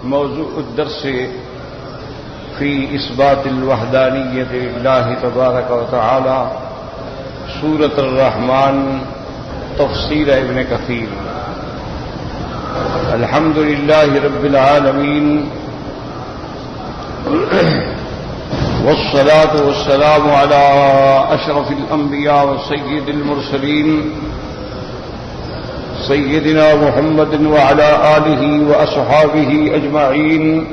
موضوع الدرس في إثبات الوحدانية لله تبارك وتعالى سورة الرحمن تفسير ابن كثير. الحمد لله رب العالمين والصلاة والسلام على أشرف الأنبياء وسيد المرسلين سيدنا محمد وعلى آله وأصحابه أجمعين.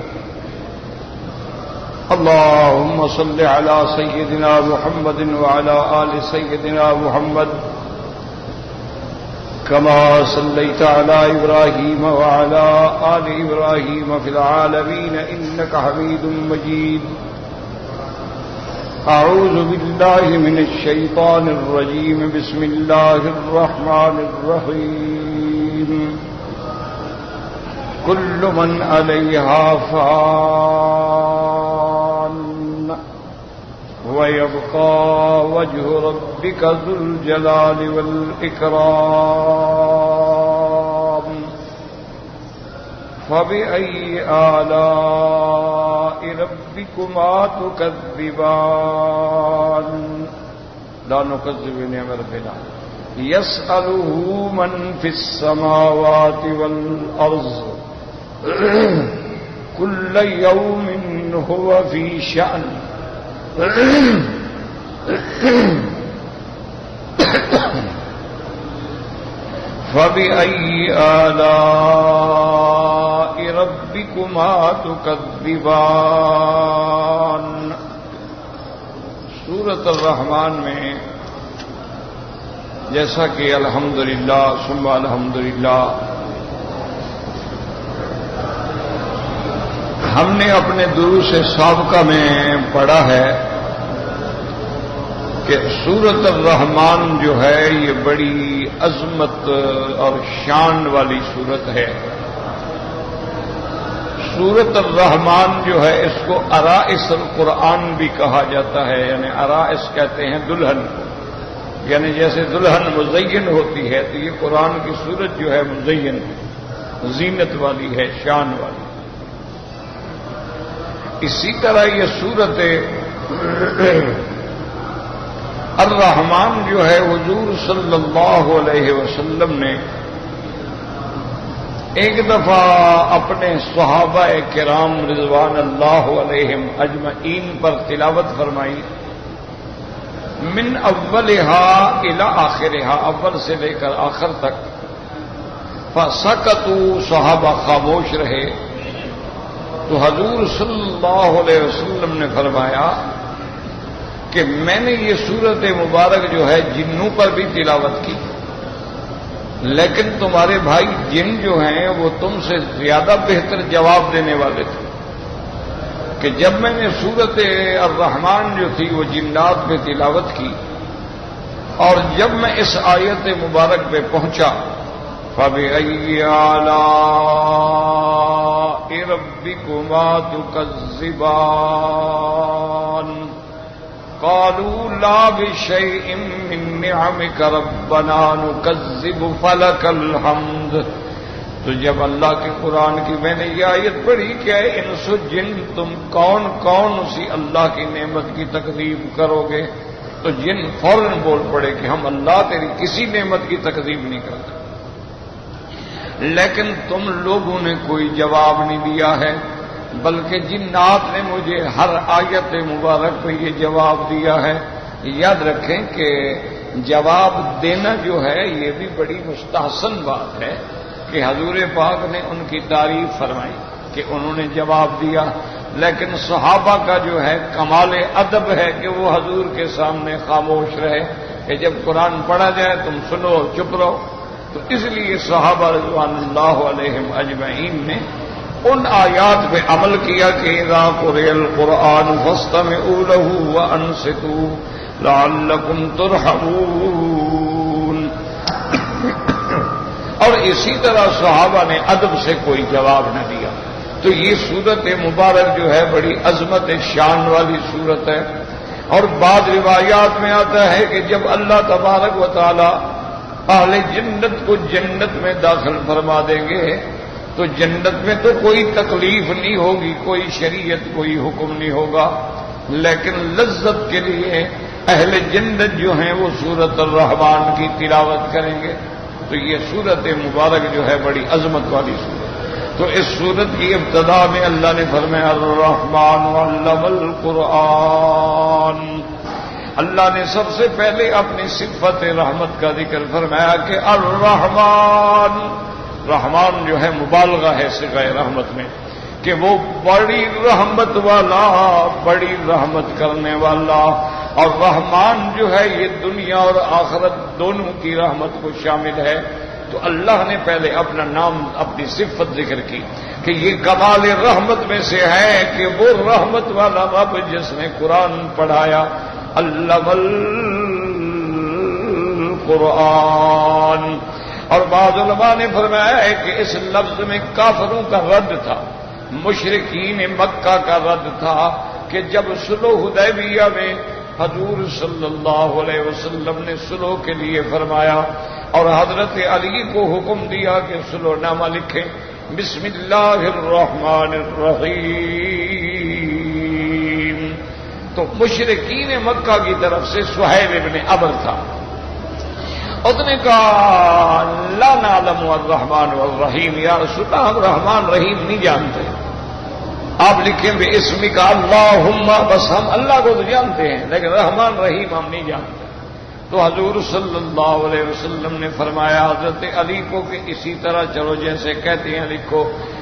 اللهم صل على سيدنا محمد وعلى آل سيدنا محمد كما صليت على إبراهيم وعلى آل إبراهيم في العالمين إنك حميد مجيد. أعوذ بالله من الشيطان الرجيم. بسم الله الرحمن الرحيم. كل من عليها فان ويبقى وجه ربك ذو الجلال والإكرام. فبأي آلاء ربكما تكذبان. لا نكذب بنعمة ربنا. يسأله من في السماوات والأرض كل يوم هو في شأن. فبأي آلاء ربكما تكذبان. سورۃ الرحمن میں جیسا کہ الحمدللہ ثم الحمدللہ ہم نے اپنے دروس سابقہ میں پڑھا ہے کہ سورۃ الرحمن جو ہے یہ بڑی عظمت اور شان والی سورت ہے. سورۃ الرحمن جو ہے اس کو عرائس القرآن بھی کہا جاتا ہے، یعنی عرائس کہتے ہیں دلہن، یعنی جیسے دلہن مزین ہوتی ہے تو یہ قرآن کی سورت جو ہے مزین ہے، زینت والی ہے، شان والی. اسی طرح یہ سورت الرحمن جو ہے حضور صلی اللہ علیہ وسلم نے ایک دفعہ اپنے صحابہ کرام رضوان اللہ علیہم اجمعین پر تلاوت فرمائی، من اولہا الی آخرہا، اول سے لے کر آخر تک. فسکتوا، صحابہ خاموش رہے. تو حضور صلی اللہ علیہ وسلم نے فرمایا کہ میں نے یہ سورت مبارک جو ہے جنوں پر بھی تلاوت کی، لیکن تمہارے بھائی جن جو ہیں وہ تم سے زیادہ بہتر جواب دینے والے تھے کہ جب میں نے سورت الرحمن جو تھی وہ جنات پہ تلاوت کی اور جب میں اس آیت مبارک پہ پہنچا فَبِأَيِّ آلَاءِ رَبِّكُمَا تُكَذِّبَانِ قَالُوا لَا بِشَيْءٍ مِّن نِّعَمِكَ رَبَّنَا نُكَذِّبُ فَلَكَ الْحَمْدُ. تو جب اللہ کے قرآن کی میں نے یہ آیت پڑھی کہ اے انس و جن تم کون کون اسی اللہ کی نعمت کی تکذیب کرو گے، تو جن فوراً بول پڑے کہ ہم اللہ تیری کسی نعمت کی تکذیب نہیں کرتے. لیکن تم لوگوں نے کوئی جواب نہیں دیا ہے، بلکہ جنات نے مجھے ہر آیت مبارک پہ یہ جواب دیا ہے. یاد رکھیں کہ جواب دینا جو ہے یہ بھی بڑی مستحسن بات ہے کہ حضور پاک نے ان کی تعریف فرمائی کہ انہوں نے جواب دیا، لیکن صحابہ کا جو ہے کمال ادب ہے کہ وہ حضور کے سامنے خاموش رہے کہ جب قرآن پڑھا جائے تم سنو اور چپ رہو. تو اس لیے صحابہ رضوان اللہ علیہم اجمعین نے ان آیات پہ عمل کیا کہ اذا قرئ القرآن فاستمعوا له وانصتوا لعلکم ترحمون. اور اسی طرح صحابہ نے ادب سے کوئی جواب نہ دیا. تو یہ صورت مبارک جو ہے بڑی عظمت شان والی صورت ہے. اور بعض روایات میں آتا ہے کہ جب اللہ تبارک و تعالی اہل جنت کو جنت میں داخل فرما دیں گے تو جنت میں تو کوئی تکلیف نہیں ہوگی، کوئی شریعت، کوئی حکم نہیں ہوگا، لیکن لذت کے لیے اہل جنت جو ہیں وہ سورۃ الرحمن کی تلاوت کریں گے۔ تو یہ سورت مبارک جو ہے بڑی عظمت والی سورت۔ تو اس سورت کی ابتدا میں اللہ نے فرمایا الرحمن علم القرآن۔ اللہ نے سب سے پہلے اپنی صفت رحمت کا ذکر فرمایا کہ الرحمن، رحمان جو ہے مبالغہ ہے صیغہ رحمت میں، کہ وہ بڑی رحمت والا، بڑی رحمت کرنے والا۔ اور رحمان جو ہے یہ دنیا اور آخرت دونوں کی رحمت کو شامل ہے۔ تو اللہ نے پہلے اپنا نام، اپنی صفت ذکر کی کہ یہ کمال رحمت میں سے ہے کہ وہ رحمت والا رب جس نے قرآن پڑھایا، علم القرآن۔ اور بعض علماء نے فرمایا ہے کہ اس لفظ میں کافروں کا رد تھا، مشرکین مکہ کا رد تھا کہ جب صلح حدیبیہ میں حضور صلی اللہ علیہ وسلم نے صلح کے لیے فرمایا اور حضرت علی کو حکم دیا کہ صلح نامہ لکھیں، بسم اللہ الرحمن الرحیم، تو مشرکین مکہ کی طرف سے سہیل ابن عمرو تھا، اس نے کہا لا نعلم الرحمن والرحیم، یا رسول اللہ ہم رحمان رحیم نہیں جانتے، آپ لکھیں بے اسمی کا اللہم، بس ہم اللہ کو تو جانتے ہیں لیکن رحمان رحیم ہم نہیں جانتے۔ تو حضور صلی اللہ علیہ وسلم نے فرمایا حضرت علی کو کہ اسی طرح چلو جیسے کہتے ہیں لکھو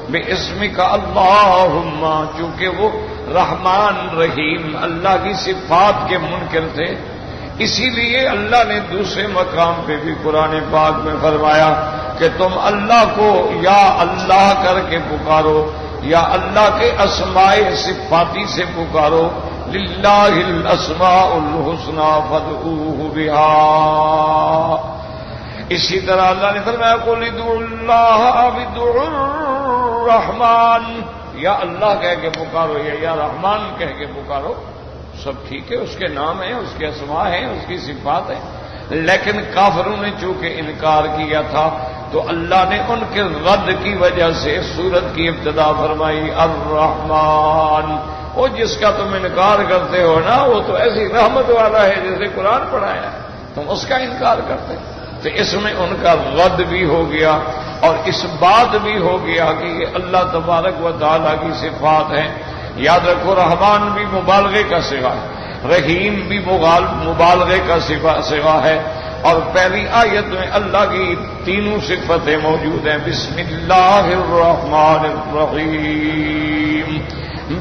بے اسمی کا اللہم، چونکہ وہ رحمان رحیم اللہ کی صفات کے منکر تھے، اسی لیے اللہ نے دوسرے مقام پہ بھی قرآن پاک میں فرمایا کہ تم اللہ کو یا اللہ کر کے پکارو، یا اللہ کے اسماء صفاتی سے پکارو، للہ الاسماء الحسنى فادعوہ بہا۔ اسی طرح اللہ نے فرمایا قل ادعوا اللہ او ادعوا الرحمن، یا اللہ کہہ کے پکارو یا رحمان کہہ کے پکارو، سب ٹھیک ہے، اس کے نام ہیں، اس کے اسماء ہیں، اس کی صفات ہیں، لیکن کافروں نے چونکہ انکار کیا تھا تو اللہ نے ان کے رد کی وجہ سے سورت کی ابتدا فرمائی الرحمن۔ وہ جس کا تم انکار کرتے ہو نا وہ تو ایسی رحمت والا ہے جیسے قرآن پڑھایا ہے، تم اس کا انکار کرتے، تو اس میں ان کا رد بھی ہو گیا اور اس بات بھی ہو گیا کہ یہ اللہ تبارک و تعالیٰ کی صفات ہیں۔ یاد رکھو رحمان بھی مبالغے کا صیغہ ہے، رحیم بھی مبالغے کا صیغہ ہے، اور پہلی آیت میں اللہ کی تینوں صفتیں موجود ہیں، بسم اللہ الرحمن الرحیم،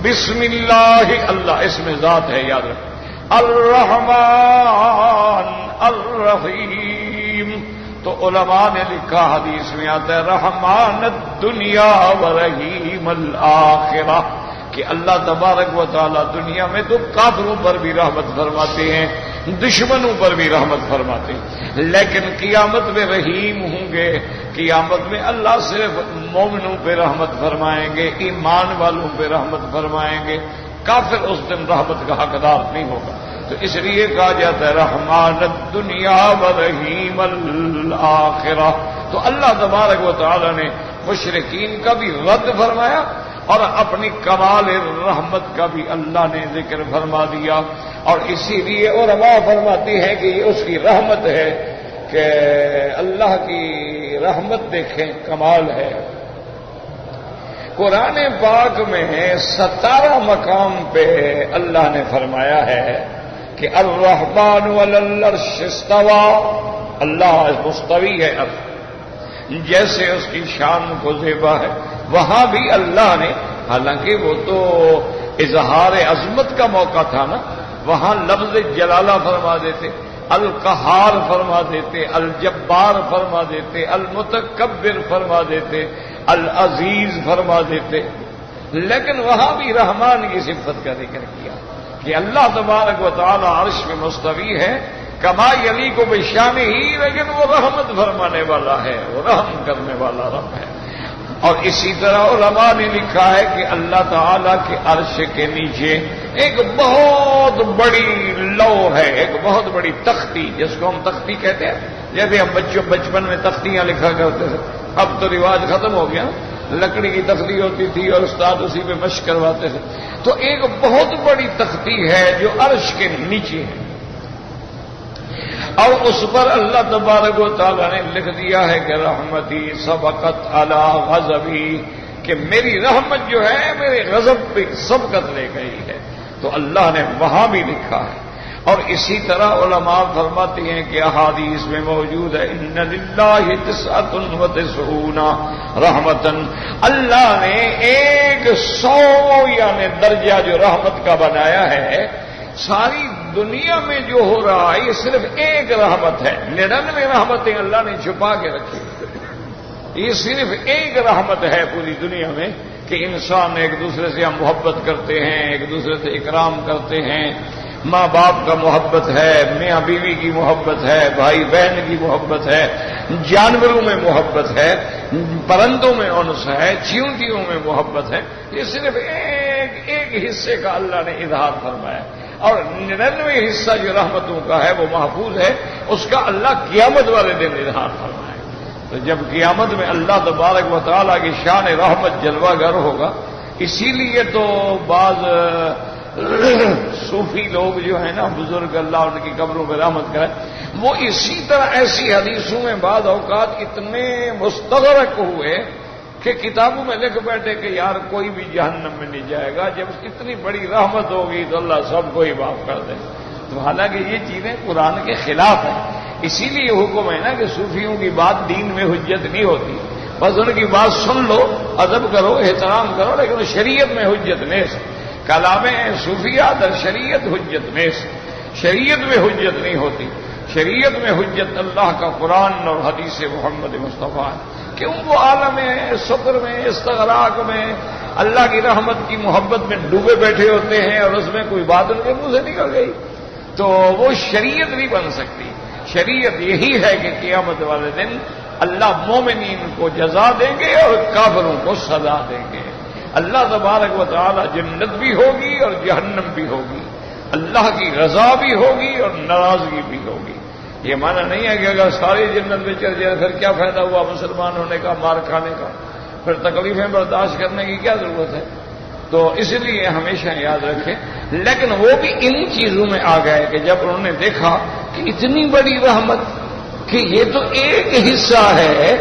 بسم اللہ، اللہ اس میں ذات ہے یاد رکھو، الرحمن الرحیم۔ تو علماء نے لکھا حدیث میں آتا ہے رحمان الدنیا و رحیم الآخرہ، کہ اللہ تبارک و تعالیٰ دنیا میں تو کافروں پر بھی رحمت فرماتے ہیں، دشمنوں پر بھی رحمت فرماتے ہیں، لیکن قیامت میں رحیم ہوں گے، قیامت میں اللہ صرف مومنوں پہ رحمت فرمائیں گے، ایمان والوں پہ رحمت فرمائیں گے، کافر اس دن رحمت کا حقدار نہیں ہوگا۔ تو اس لیے کہا جاتا ہے رحمان الدنیا و رحیم الآخرہ۔ تو اللہ تبارک و تعالیٰ نے مشرکین کا بھی رد فرمایا اور اپنی کمال رحمت کا بھی اللہ نے ذکر فرما دیا، اور اسی لیے علماء فرماتی ہیں کہ یہ اس کی رحمت ہے کہ اللہ کی رحمت دیکھیں کمال ہے۔ قرآن پاک میں 17 مقام پہ اللہ نے فرمایا ہے کہ الرحمن علی العرش استوى، اللہ مستوی ہے، اب جیسے اس کی شان کو زیبا ہے، وہاں بھی اللہ نے، حالانکہ وہ تو اظہار عظمت کا موقع تھا نا، وہاں لفظ جلالہ فرما دیتے، القہار فرما دیتے، الجبار فرما دیتے، المتکبر فرما دیتے، العزیز فرما دیتے، لیکن وہاں بھی رحمان کی صفت کا ذکر کیا کہ اللہ تبارک و تعالی عرش میں مستوی ہے، کما یلیق بشانہ ہی، لیکن وہ رحمت فرمانے والا ہے، وہ رحم کرنے والا رب ہے۔ اور اسی طرح علماء نے لکھا ہے کہ اللہ تعالیٰ کے عرش کے نیچے ایک بہت بڑی لو ہے، ایک بہت بڑی تختی، جس کو ہم تختی کہتے ہیں، جیسے ہم بچپن میں تختیاں لکھا کرتے تھے، اب تو رواج ختم ہو گیا، لکڑی کی تختی ہوتی تھی اور استاد اسی پہ مشق کرواتے تھے. تو ایک بہت بڑی تختی ہے جو عرش کے نیچے ہے، اور اس پر اللہ تبارک و تعالیٰ نے لکھ دیا ہے کہ رحمتی سبقت علی غضبی، کہ میری رحمت جو ہے میرے غضب پہ سبقت لے گئی ہے. تو اللہ نے وہاں بھی لکھا ہے. اور اسی طرح علماء فرماتے ہیں کہ احادیث میں موجود ہے ان للہ 99 رحمتن، اللہ نے 100 یعنی درجہ جو رحمت کا بنایا ہے. ساری دنیا میں جو ہو رہا ہے یہ صرف ایک رحمت ہے، 99 رحمتیں اللہ نے چھپا کے رکھی. یہ صرف ایک رحمت ہے پوری دنیا میں کہ انسان ایک دوسرے سے ہم محبت کرتے ہیں، ایک دوسرے سے اکرام کرتے ہیں، ماں باپ کا محبت ہے، میاں بیوی کی محبت ہے، بھائی بہن کی محبت ہے، جانوروں میں محبت ہے، پرندوں میں انس ہے، چیونٹیوں میں محبت ہے. یہ صرف ایک حصے کا اللہ نے اظہار فرمایا، اور 99 حصہ جو رحمتوں کا ہے وہ محفوظ ہے، اس کا اللہ قیامت والے دن اظہار فرمایا. تو جب قیامت میں اللہ تبارک و تعالیٰ کی شان رحمت جلوہ گر ہوگا. اسی لیے تو بعض صوفی لوگ جو ہیں نا، بزرگ اللہ ان کی قبروں پہ رحمت کرے، وہ اسی طرح ایسی حدیثوں میں بعض اوقات اتنے مستغرق ہوئے کہ کتابوں میں لکھ بیٹھے کہ یار کوئی بھی جہنم میں نہیں جائے گا، جب اتنی بڑی رحمت ہوگی تو اللہ سب کو ہی معاف کر دے. تو حالانکہ یہ چیزیں قرآن کے خلاف ہیں. اسی لیے حکم ہے نا کہ صوفیوں کی بات دین میں حجت نہیں ہوتی، بس ان کی بات سن لو، ادب کرو، احترام کرو، لیکن شریعت میں حجت نہیں. کلام صوفیہ در شریعت حجت میں، شریعت میں حجت نہیں ہوتی. شریعت میں حجت اللہ کا قرآن اور حدیث محمد مصطفیٰ ہے. کیوں وہ عالم شکر میں، استغراق میں، اللہ کی رحمت کی محبت میں ڈوبے بیٹھے ہوتے ہیں، اور اس میں کوئی بات ان کے منہ سے نکل گئی تو وہ شریعت نہیں بن سکتی. شریعت یہی ہے کہ قیامت والے دن اللہ مومنین کو جزا دیں گے اور کافروں کو سزا دیں گے. اللہ تبارک و تعالی جنت بھی ہوگی اور جہنم بھی ہوگی، اللہ کی رضا بھی ہوگی اور ناراضگی بھی ہوگی. یہ معنی نہیں ہے کہ اگر ساری جنت میں چل جائے پھر کیا فائدہ ہوا مسلمان ہونے کا، مار کھانے کا، پھر تکلیفیں برداشت کرنے کی کیا ضرورت ہے. تو اس لیے ہمیشہ یاد رکھیں. لیکن وہ بھی ان چیزوں میں آ گئے کہ جب انہوں نے دیکھا کہ اتنی بڑی رحمت کہ یہ تو ایک حصہ ہے،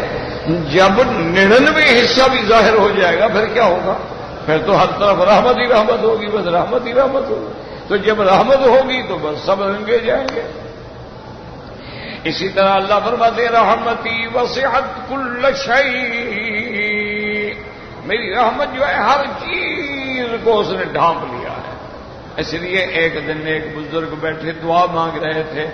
جب 99 حصہ بھی ظاہر ہو جائے گا پھر کیا ہوگا؟ پھر تو ہر طرف رحمت ہی رحمت ہوگی، بس رحمت ہی رحمت ہوگی. تو جب رحمت ہوگی تو بس سب رنگے جائیں گے. اسی طرح اللہ فرماتے ہیں رحمتی وسعت کل شیء، میری رحمت جو ہے ہر چیز کو اس نے ڈھانپ لیا ہے. اس لیے ایک دن ایک بزرگ بیٹھے دعا مانگ رہے تھے،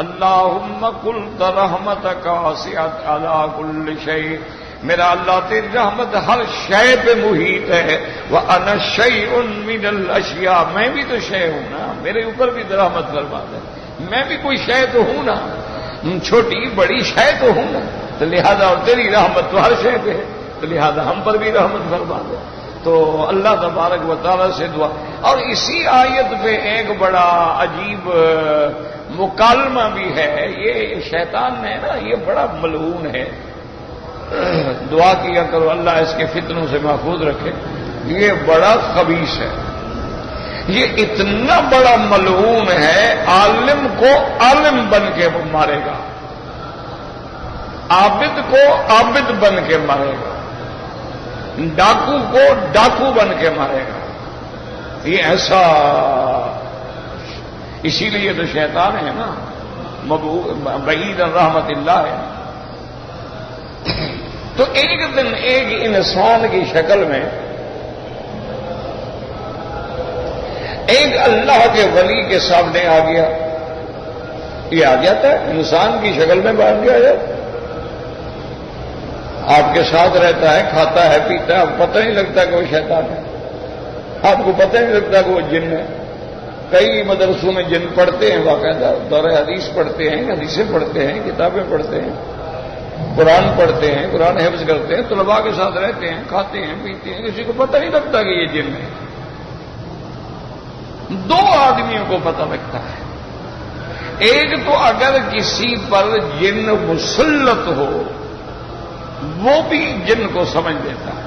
اللہم قلت رحمتک وسعت علی کل شیء، میرا اللہ تیری رحمت ہر شے پہ محیط ہے. وَأَنَا شَيْءٌ مِّنَ الْأَشْيَاءِ، میں بھی تو شے ہوں نا، میرے اوپر بھی رحمت فرما دے، میں بھی کوئی شے تو ہوں نا، چھوٹی بڑی شے تو ہوں نا. تو لہذا اور تیری رحمت تو ہر شے پہ ہے، تو لہذا ہم پر بھی رحمت فرما دے. تو اللہ تبارک و تعالیٰ سے دعا. اور اسی آیت پہ ایک بڑا عجیب مکالمہ بھی ہے. یہ شیطان ہے نا، یہ بڑا ملعون ہے، دعا کیا کرو اللہ اس کے فتنوں سے محفوظ رکھے. یہ بڑا خبیث ہے، یہ اتنا بڑا ملعون ہے، عالم کو عالم بن کے مارے گا، عابد کو عابد بن کے مارے گا، ڈاکو کو ڈاکو بن کے مارے گا. یہ ایسا، اسی لیے تو شیطان ہے نا، بعید رحمت اللہ ہے. تو ایک دن ایک انسان کی شکل میں ایک اللہ کے ولی کے سامنے آ گیا. یہ آ جاتا ہے انسان کی شکل میں بیٹھ گیا ہے، آپ کے ساتھ رہتا ہے، کھاتا ہے، پیتا ہے، آپ کو پتہ نہیں لگتا کہ وہ شیطان ہے، آپ کو پتہ نہیں لگتا کہ وہ جن ہے. کئی مدرسوں میں جن پڑھتے ہیں، باقاعدہ دور حدیث پڑھتے ہیں، حدیثیں پڑھتے ہیں، کتابیں پڑھتے ہیں، قرآن پڑھتے ہیں، قرآن حفظ کرتے ہیں، طلباء کے ساتھ رہتے ہیں، کھاتے ہیں، پیتے ہیں، کسی کو پتہ نہیں لگتا کہ یہ جن ہے. دو آدمیوں کو پتہ لگتا ہے. ایک تو اگر کسی پر جن مسلط ہو وہ بھی جن کو سمجھ لیتا ہے،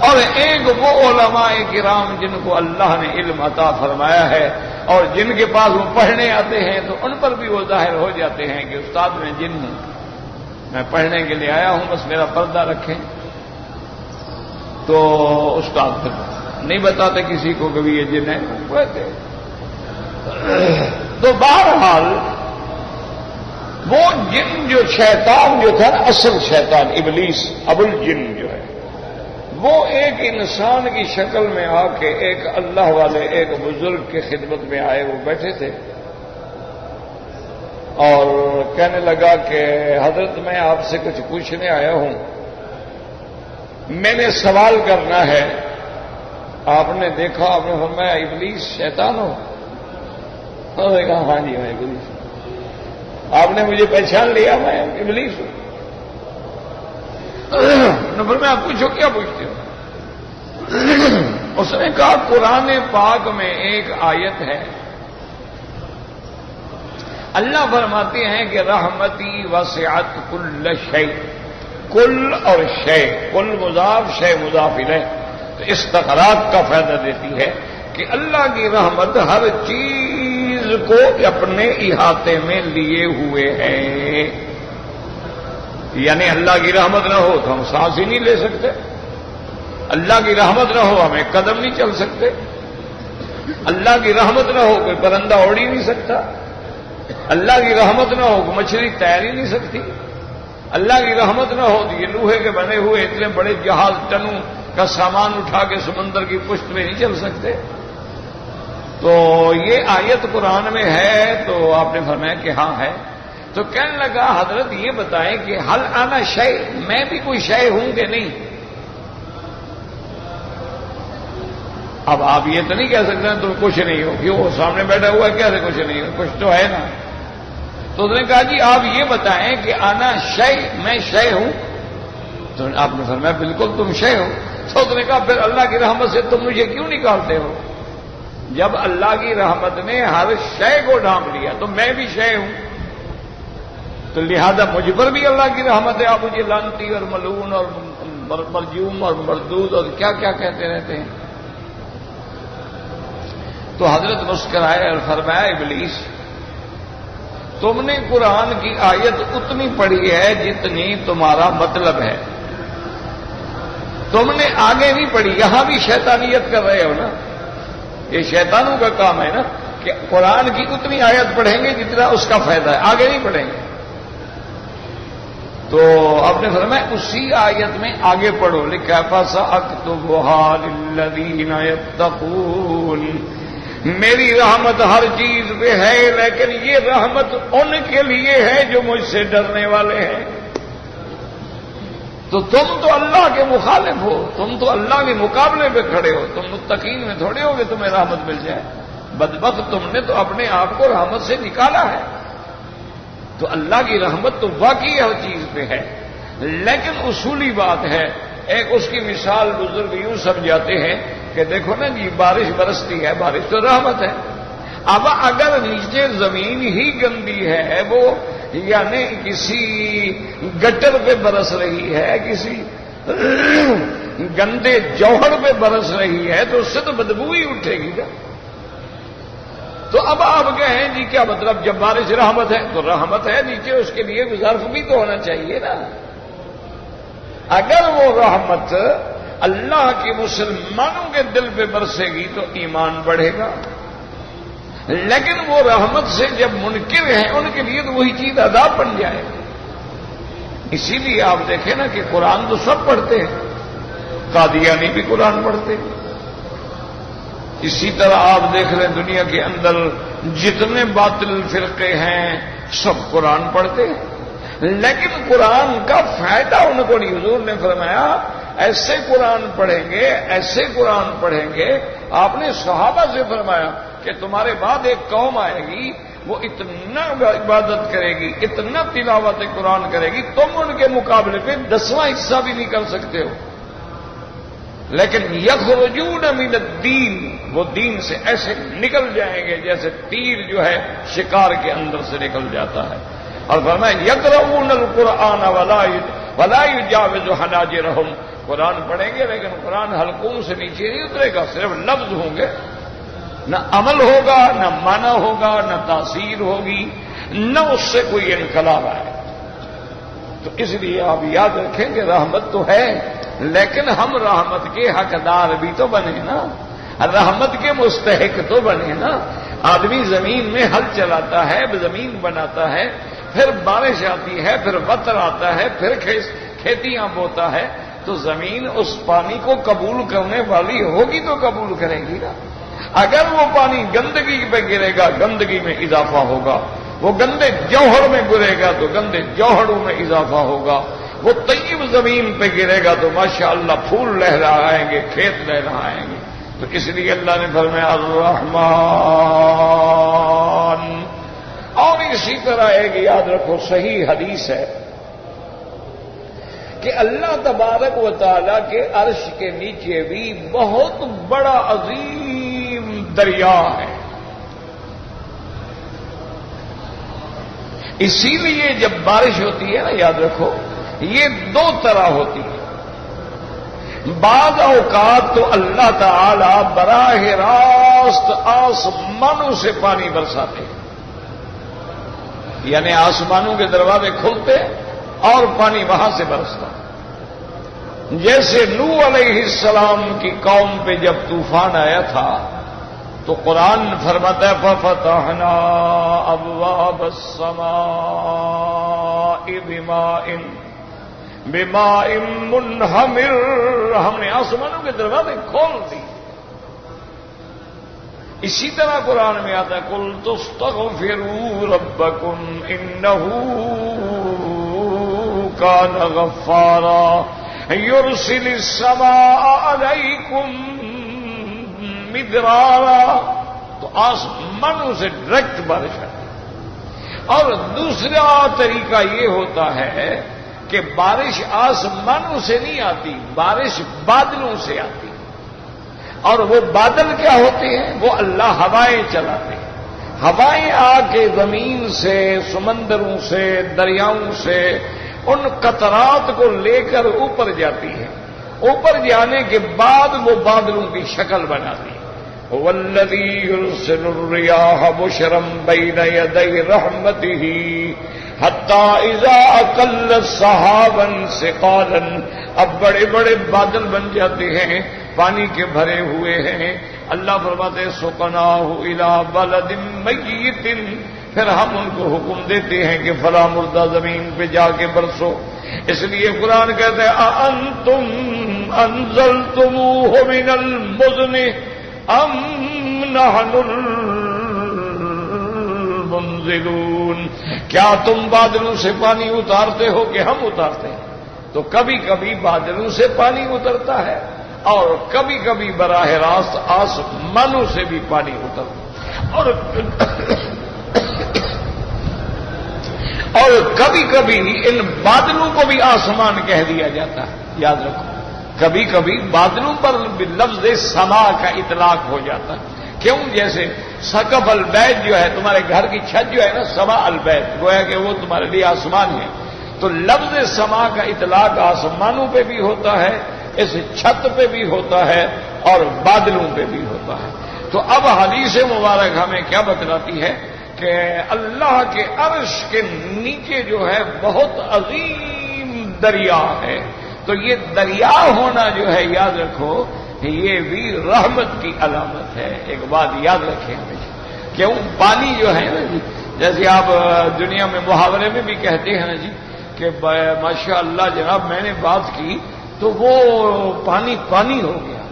اور ایک وہ علماء کرام جن کو اللہ نے علم عطا فرمایا ہے اور جن کے پاس وہ پڑھنے آتے ہیں تو ان پر بھی وہ ظاہر ہو جاتے ہیں کہ استاد میں جن ہوں، میں پڑھنے کے لیے آیا ہوں، بس میرا پردہ رکھیں۔ تو استاد پھر نہیں بتاتے کسی کو کبھی یہ جن ہے کہتے۔ تو بہرحال وہ جن جو شیطان جو تھا نا، اصل شیطان ابلیس ابو الجن جو ہے، وہ ایک انسان کی شکل میں آ کے ایک اللہ والے ایک بزرگ کی خدمت میں آئے، وہ بیٹھے تھے اور کہنے لگا کہ حضرت میں آپ سے کچھ پوچھنے آیا ہوں، میں نے سوال کرنا ہے۔ آپ نے دیکھا، آپ نے فرمایا ابلیس شیطان ہو؟ انہوں نے کہا ہاں جی میں ابلیس ہوں۔ آپ نے مجھے پہچان لیا، میں ابلیس ہوں؟ نمبر میں آپ پوچھو کیا پوچھتے ہو؟ اس نے کہا قرآن پاک میں ایک آیت ہے، اللہ فرماتے ہیں کہ رحمتی وسعت کل شیء، کل اور شے، کل مضاف شے مضاف الیہ، تو استغراق کا فائدہ دیتی ہے کہ اللہ کی رحمت ہر چیز کو اپنے احاطے میں لیے ہوئے ہے۔ یعنی اللہ کی رحمت نہ ہو تو ہم سانس ہی نہیں لے سکتے، اللہ کی رحمت نہ ہو ہمیں قدم نہیں چل سکتے، اللہ کی رحمت نہ ہو کوئی پرندہ اڑ ہی نہیں سکتا، اللہ کی رحمت نہ ہو کوئی مچھلی تیر ہی نہیں سکتی، اللہ کی رحمت نہ ہو تو یہ لوہے کے بنے ہوئے اتنے بڑے جہاز ٹنوں کا سامان اٹھا کے سمندر کی پشت میں نہیں چل سکتے۔ تو یہ آیت قرآن میں ہے، تو آپ نے فرمایا کہ ہاں ہے۔ تو کہنے لگا حضرت یہ بتائیں کہ حل انا شے، میں بھی کوئی شے ہوں کہ نہیں؟ اب آپ یہ تو نہیں کہہ سکتے تم کچھ نہیں ہو، کیوں وہ سامنے بیٹھا ہوا ہے کیسے کچھ نہیں ہو، کچھ تو ہے نا۔ تو اس نے کہا جی آپ یہ بتائیں کہ انا شے، میں شے ہوں؟ تو آپ نے فرمایا بالکل تم شے ہو۔ تو اس نے کہا پھر اللہ کی رحمت سے تم مجھے کیوں نکالتے ہو؟ جب اللہ کی رحمت نے ہر شے کو ڈھانپ لیا تو میں بھی شے ہوں، تو لہذا مجھ پر بھی اللہ کی رحمت ہے، آپ مجھے لعنتی اور ملعون اور مرجوم اور مردود اور کیا کیا کہتے رہتے ہیں۔ تو حضرت مسکرائے اور فرمایا ابلیس تم نے قرآن کی آیت اتنی پڑھی ہے جتنی تمہارا مطلب ہے، تم نے آگے نہیں پڑھی، یہاں بھی شیطانیت کر رہے ہو نا، یہ شیطانوں کا کام ہے نا کہ قرآن کی اتنی آیت پڑھیں گے جتنا اس کا فائدہ ہے، آگے نہیں پڑھیں گے۔ تو آپ نے فرمایا اسی آیت میں آگے پڑھو، لکھا فَسَأَكْتُبُهَا لِلَّذِينَ يَتَّقُونَ، میری رحمت ہر چیز پہ ہے لیکن یہ رحمت ان کے لیے ہے جو مجھ سے ڈرنے والے ہیں۔ تو تم تو اللہ کے مخالف ہو، تم تو اللہ کے مقابلے پہ کھڑے ہو، تم متقین میں تھوڑے ہو کہ تمہیں رحمت مل جائے۔ بدبخت تم نے تو اپنے آپ کو رحمت سے نکالا ہے۔ تو اللہ کی رحمت تو واقعی ہر چیز پہ ہے، لیکن اصولی بات ہے، ایک اس کی مثال بزرگ یوں سمجھاتے ہیں کہ دیکھو نا جی بارش برستی ہے، بارش تو رحمت ہے۔ اب اگر نیچے زمین ہی گندی ہے، وہ یعنی کسی گٹر پہ برس رہی ہے، کسی گندے جوہر پہ برس رہی ہے، تو اس سے تو بدبو ہی اٹھے گی نا۔ تو اب آپ کہیں جی کیا مطلب جب بارش رحمت ہے تو رحمت ہے، نیچے اس کے لیے ظرف بھی تو ہونا چاہیے نا۔ اگر وہ رحمت اللہ کے مسلمانوں کے دل پہ برسے گی تو ایمان بڑھے گا، لیکن وہ رحمت سے جب منکر ہیں ان کے لیے تو وہی چیز عذاب بن جائے گی۔ اسی لیے آپ دیکھیں نا کہ قرآن تو سب پڑھتے ہیں، قادیانی بھی قرآن پڑھتے ہیں، اسی طرح آپ دیکھ لیں دنیا کے اندر جتنے باطل فرقے ہیں سب قرآن پڑھتے ہیں، لیکن قرآن کا فائدہ ان کو نہیں۔ حضور نے فرمایا ایسے قرآن پڑھیں گے، ایسے قرآن پڑھیں گے۔ آپ نے صحابہ سے فرمایا کہ تمہارے بعد ایک قوم آئے گی، وہ اتنا عبادت کرے گی، اتنا تلاوت قرآن کرے گی، تم ان کے مقابلے پہ 10واں حصہ بھی نہیں کر سکتے ہو، لیکن یخرجون من الدین، وہ دین سے ایسے نکل جائیں گے جیسے تیر جو ہے شکار کے اندر سے نکل جاتا ہے۔ اور فرمایا یقرؤون القرآن ولا یجاوز حناجرہم، قرآن پڑھیں گے لیکن قرآن حلقوں سے نیچے نہیں اترے گا، صرف لفظ ہوں گے، نہ عمل ہوگا، نہ معنی ہوگا، نہ تاثیر ہوگی، نہ اس سے کوئی انقلاب آئے۔ تو اس لیے آپ یاد رکھیں کہ رحمت تو ہے، لیکن ہم رحمت کے حقدار بھی تو بنے نا، رحمت کے مستحق تو بنے نا۔ آدمی زمین میں ہل چلاتا ہے، زمین بناتا ہے، پھر بارش آتی ہے، پھر وطر آتا ہے، پھر کھیتیاں بوتا ہے، تو زمین اس پانی کو قبول کرنے والی ہوگی تو قبول کرے گی نا۔ اگر وہ پانی گندگی پہ گرے گا، گندگی میں اضافہ ہوگا، وہ گندے جوہر میں گرے گا تو گندے جوہروں میں اضافہ ہوگا، وہ طیب زمین پہ گرے گا تو ماشاءاللہ پھول لہرائیں گے، کھیت لہرائیں گے۔ تو اس لیے اللہ نے فرمایا الرحمن۔ اور اسی طرح ایک یاد رکھو صحیح حدیث ہے کہ اللہ تبارک و تعالی کے عرش کے نیچے بھی بہت بڑا عظیم دریا ہے۔ اسی لیے جب بارش ہوتی ہے نا، یاد رکھو یہ دو طرح ہوتی ہے۔ بعض اوقات تو اللہ تعالی براہ راست آسمانوں سے پانی برساتے ہیں، یعنی آسمانوں کے دروازے کھلتے اور پانی وہاں سے برستا، جیسے نوح علیہ السلام کی قوم پہ جب طوفان آیا تھا تو قرآن فرماتا ہے فَفَتَحْنَا أَبْوَابَ السَّمَاءِ بِمَاءٍ مُنْهَمِرٍ، ہم نے آسمانوں کے دروازے کھول دی۔ اسی طرح قرآن میں آتا ہے قُلْ تُسْتَغْفِرُوا رَبَّكُمْ إِنَّهُ كَانَ غَفَّارًا يُرْسِلِ السَّمَاءَ عَلَيْكُمْ مِدْرَارًا، تو آسمانوں سے ڈائریکٹ بارش آتی ہے۔ اور دوسرا طریقہ یہ ہوتا ہے کہ بارش آسمانوں سے نہیں آتی، بارش بادلوں سے آتی، اور وہ بادل کیا ہوتے ہیں؟ وہ اللہ ہوائیں چلاتے ہیں، ہوائیں آ کے زمین سے، سمندروں سے، دریاؤں سے ان قطرات کو لے کر اوپر جاتی ہے، اوپر جانے کے بعد وہ بادلوں کی شکل بناتی ہے۔ وَالَّذِي يُرْسِلُ الرِّيَاحَ بُشْرًا بَيْنَ يَدَيْ رَحْمَتِهِ حَتَّى إِذَا أَقَلَّتْ سَحَابًا ثِقَالًا، اب بڑے بڑے بادل بن جاتے ہیں، پانی کے بھرے ہوئے ہیں، اللہ فرماتے ہیں سُقْنَاهُ إِلَى بَلَدٍ مَيِّتٍ، پھر ہم ان کو حکم دیتے ہیں کہ فلاں مردہ زمین پہ جا کے برسو۔ اس لیے قرآن کہتے ہیں أَأَنْتُمْ أَنزَلْتُمُوهُ مِنَ الْمُزْنِ أَمْ نَحْنُ الْمُنزِلُونَ، کیا تم بادلوں سے پانی اتارتے ہو کہ ہم اتارتے ہیں؟ تو کبھی کبھی بادلوں سے پانی اترتا ہے اور کبھی کبھی براہ راست آسمانوں سے بھی پانی اترتا ہے، اور کبھی کبھی ان بادلوں کو بھی آسمان کہہ دیا جاتا ہے۔ یاد رکھو کبھی کبھی بادلوں پر بھی لفظ سما کا اطلاق ہو جاتا ہے۔ کیوں؟ جیسے سقف البیت جو ہے، تمہارے گھر کی چھت جو ہے نا، سما البیت، گویا کہ وہ تمہارے لیے آسمان ہے، تو لفظ سما کا اطلاق آسمانوں پہ بھی ہوتا ہے، اس چھت پہ بھی ہوتا ہے، اور بادلوں پہ بھی ہوتا ہے۔ تو اب حدیث مبارک ہمیں کیا بتلاتی ہے کہ اللہ کے عرش کے نیچے جو ہے بہت عظیم دریا ہے، تو یہ دریا ہونا جو ہے یاد رکھو یہ بھی رحمت کی علامت ہے۔ ایک بات یاد رکھیں ہمیشہ، کیوں؟ پانی جو ہے نا جی، جیسے آپ دنیا میں محاورے میں بھی کہتے ہیں نا جی کہ ماشاء اللہ جناب میں نے بات کی تو وہ پانی پانی ہو گیا،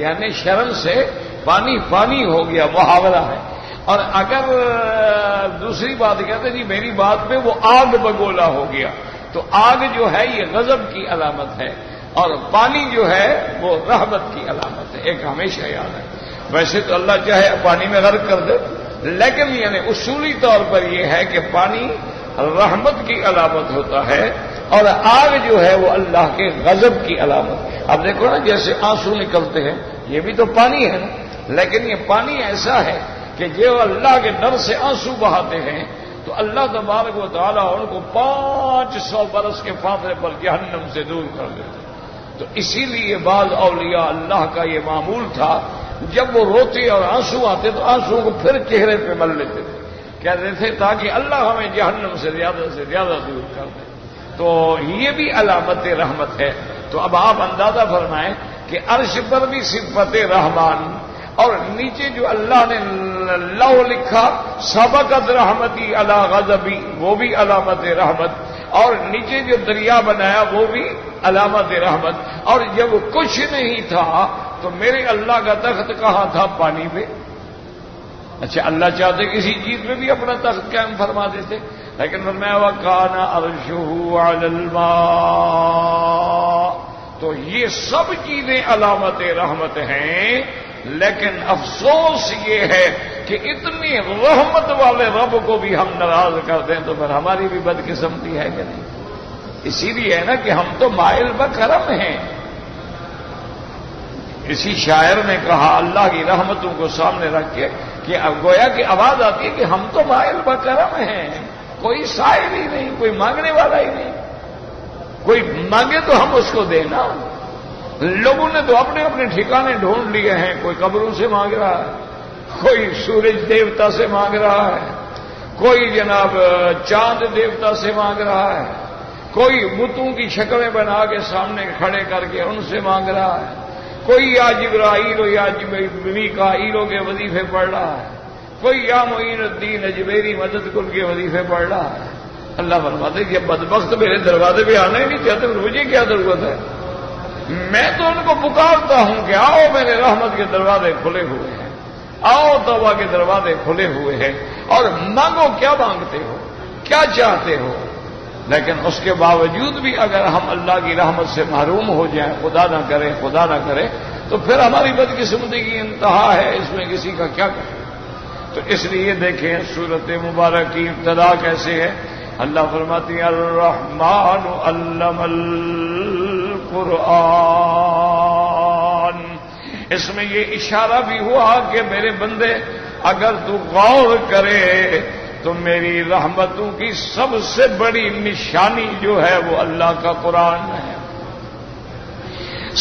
یعنی شرم سے پانی پانی ہو گیا، محاورہ ہے۔ اور اگر دوسری بات کہتے جی میری بات میں وہ آگ بگولا ہو گیا، تو آگ جو ہے یہ غضب کی علامت ہے، اور پانی جو ہے وہ رحمت کی علامت ہے۔ ایک ہمیشہ یاد ہے، ویسے تو اللہ چاہے پانی میں غرق کر دے، لیکن یعنی اصولی طور پر یہ ہے کہ پانی رحمت کی علامت ہوتا ہے، اور آگ جو ہے وہ اللہ کے غضب کی علامت۔ اب دیکھو نا جیسے آنسو نکلتے ہیں، یہ بھی تو پانی ہے نا، لیکن یہ پانی ایسا ہے کہ جو اللہ کے ڈر سے آنسو بہاتے ہیں تو اللہ تبارک و تعالیٰ ان کو 500 برس کے فاصلے پر جہنم سے دور کر دیتے. تو اسی لیے بعض اولیاء اللہ کا یہ معمول تھا، جب وہ روتے اور آنسو آتے تو آنسو کو پھر چہرے پہ مل لیتے تھے، کہتے تھے تاکہ اللہ ہمیں جہنم سے زیادہ دور کر دے. تو یہ بھی علامت رحمت ہے. تو اب آپ اندازہ فرمائیں کہ عرش پر بھی صفت رحمان، اور نیچے جو اللہ نے لو لکھا سبقت رحمتی علی غضبی، وہ بھی علامت رحمت، اور نیچے جو دریا بنایا وہ بھی علامت رحمت. اور جب کچھ نہیں تھا تو میرے اللہ کا تخت کہاں تھا؟ پانی پہ. اچھا اللہ چاہتے کسی چیز میں بھی اپنا تخت قائم فرما دیتے، لیکن فرمایا وَكَانَ عَرْشُهُ عَلَى الْمَاءِ. تو یہ سب چیزیں علامت رحمت ہیں، لیکن افسوس یہ ہے کہ اتنی رحمت والے رب کو بھی ہم ناراض کر دیں تو پھر ہماری بھی بدقسمتی ہے کہ نہیں؟ اسی لیے ہے نا کہ ہم تو مائل بکرم ہیں. اسی شاعر نے کہا اللہ کی رحمتوں کو سامنے رکھ کے کہ گویا کی آواز آتی ہے کہ ہم تو مائل بکرم ہیں، کوئی سائل ہی نہیں، کوئی مانگنے والا ہی نہیں. کوئی مانگے تو ہم اس کو دینا. لوگوں نے تو اپنے اپنے ٹھکانے ڈھونڈ لیے ہیں، کوئی قبروں سے مانگ رہا ہے، کوئی سورج دیوتا سے مانگ رہا ہے، کوئی جناب چاند دیوتا سے مانگ رہا ہے، کوئی بتوں کی شکلیں بنا کے سامنے کھڑے کر کے ان سے مانگ رہا ہے، کوئی یا جبرائیل یا میکائیل کے وظیفے پڑھ رہا ہے، کوئی یا معین الدین اجمیری مدد کل کے وظیفے پڑھ رہا ہے. اللہ فرماتے یہ بدبخت میرے دروازے پہ آنا ہی نہیں چاہتے، مجھے کیا ضرورت ہے؟ میں تو ان کو پکارتا ہوں کہ آؤ میرے رحمت کے دروازے کھلے ہوئے ہیں، آؤ توبہ کے دروازے کھلے ہوئے ہیں، اور مانگو. کیا مانگتے ہو؟ کیا چاہتے ہو؟ لیکن اس کے باوجود بھی اگر ہم اللہ کی رحمت سے محروم ہو جائیں، خدا نہ کرے تو پھر ہماری بدقسمتی کی انتہا ہے. اس میں کسی کا کیا کرے؟ تو اس لیے دیکھیں سورت مبارک کی ابتدا کیسے ہے. اللہ فرماتی ہیں الرحمن علم القرآن. اس میں یہ اشارہ بھی ہوا کہ میرے بندے اگر تو غور کرے تو میری رحمتوں کی سب سے بڑی نشانی جو ہے وہ اللہ کا قرآن ہے.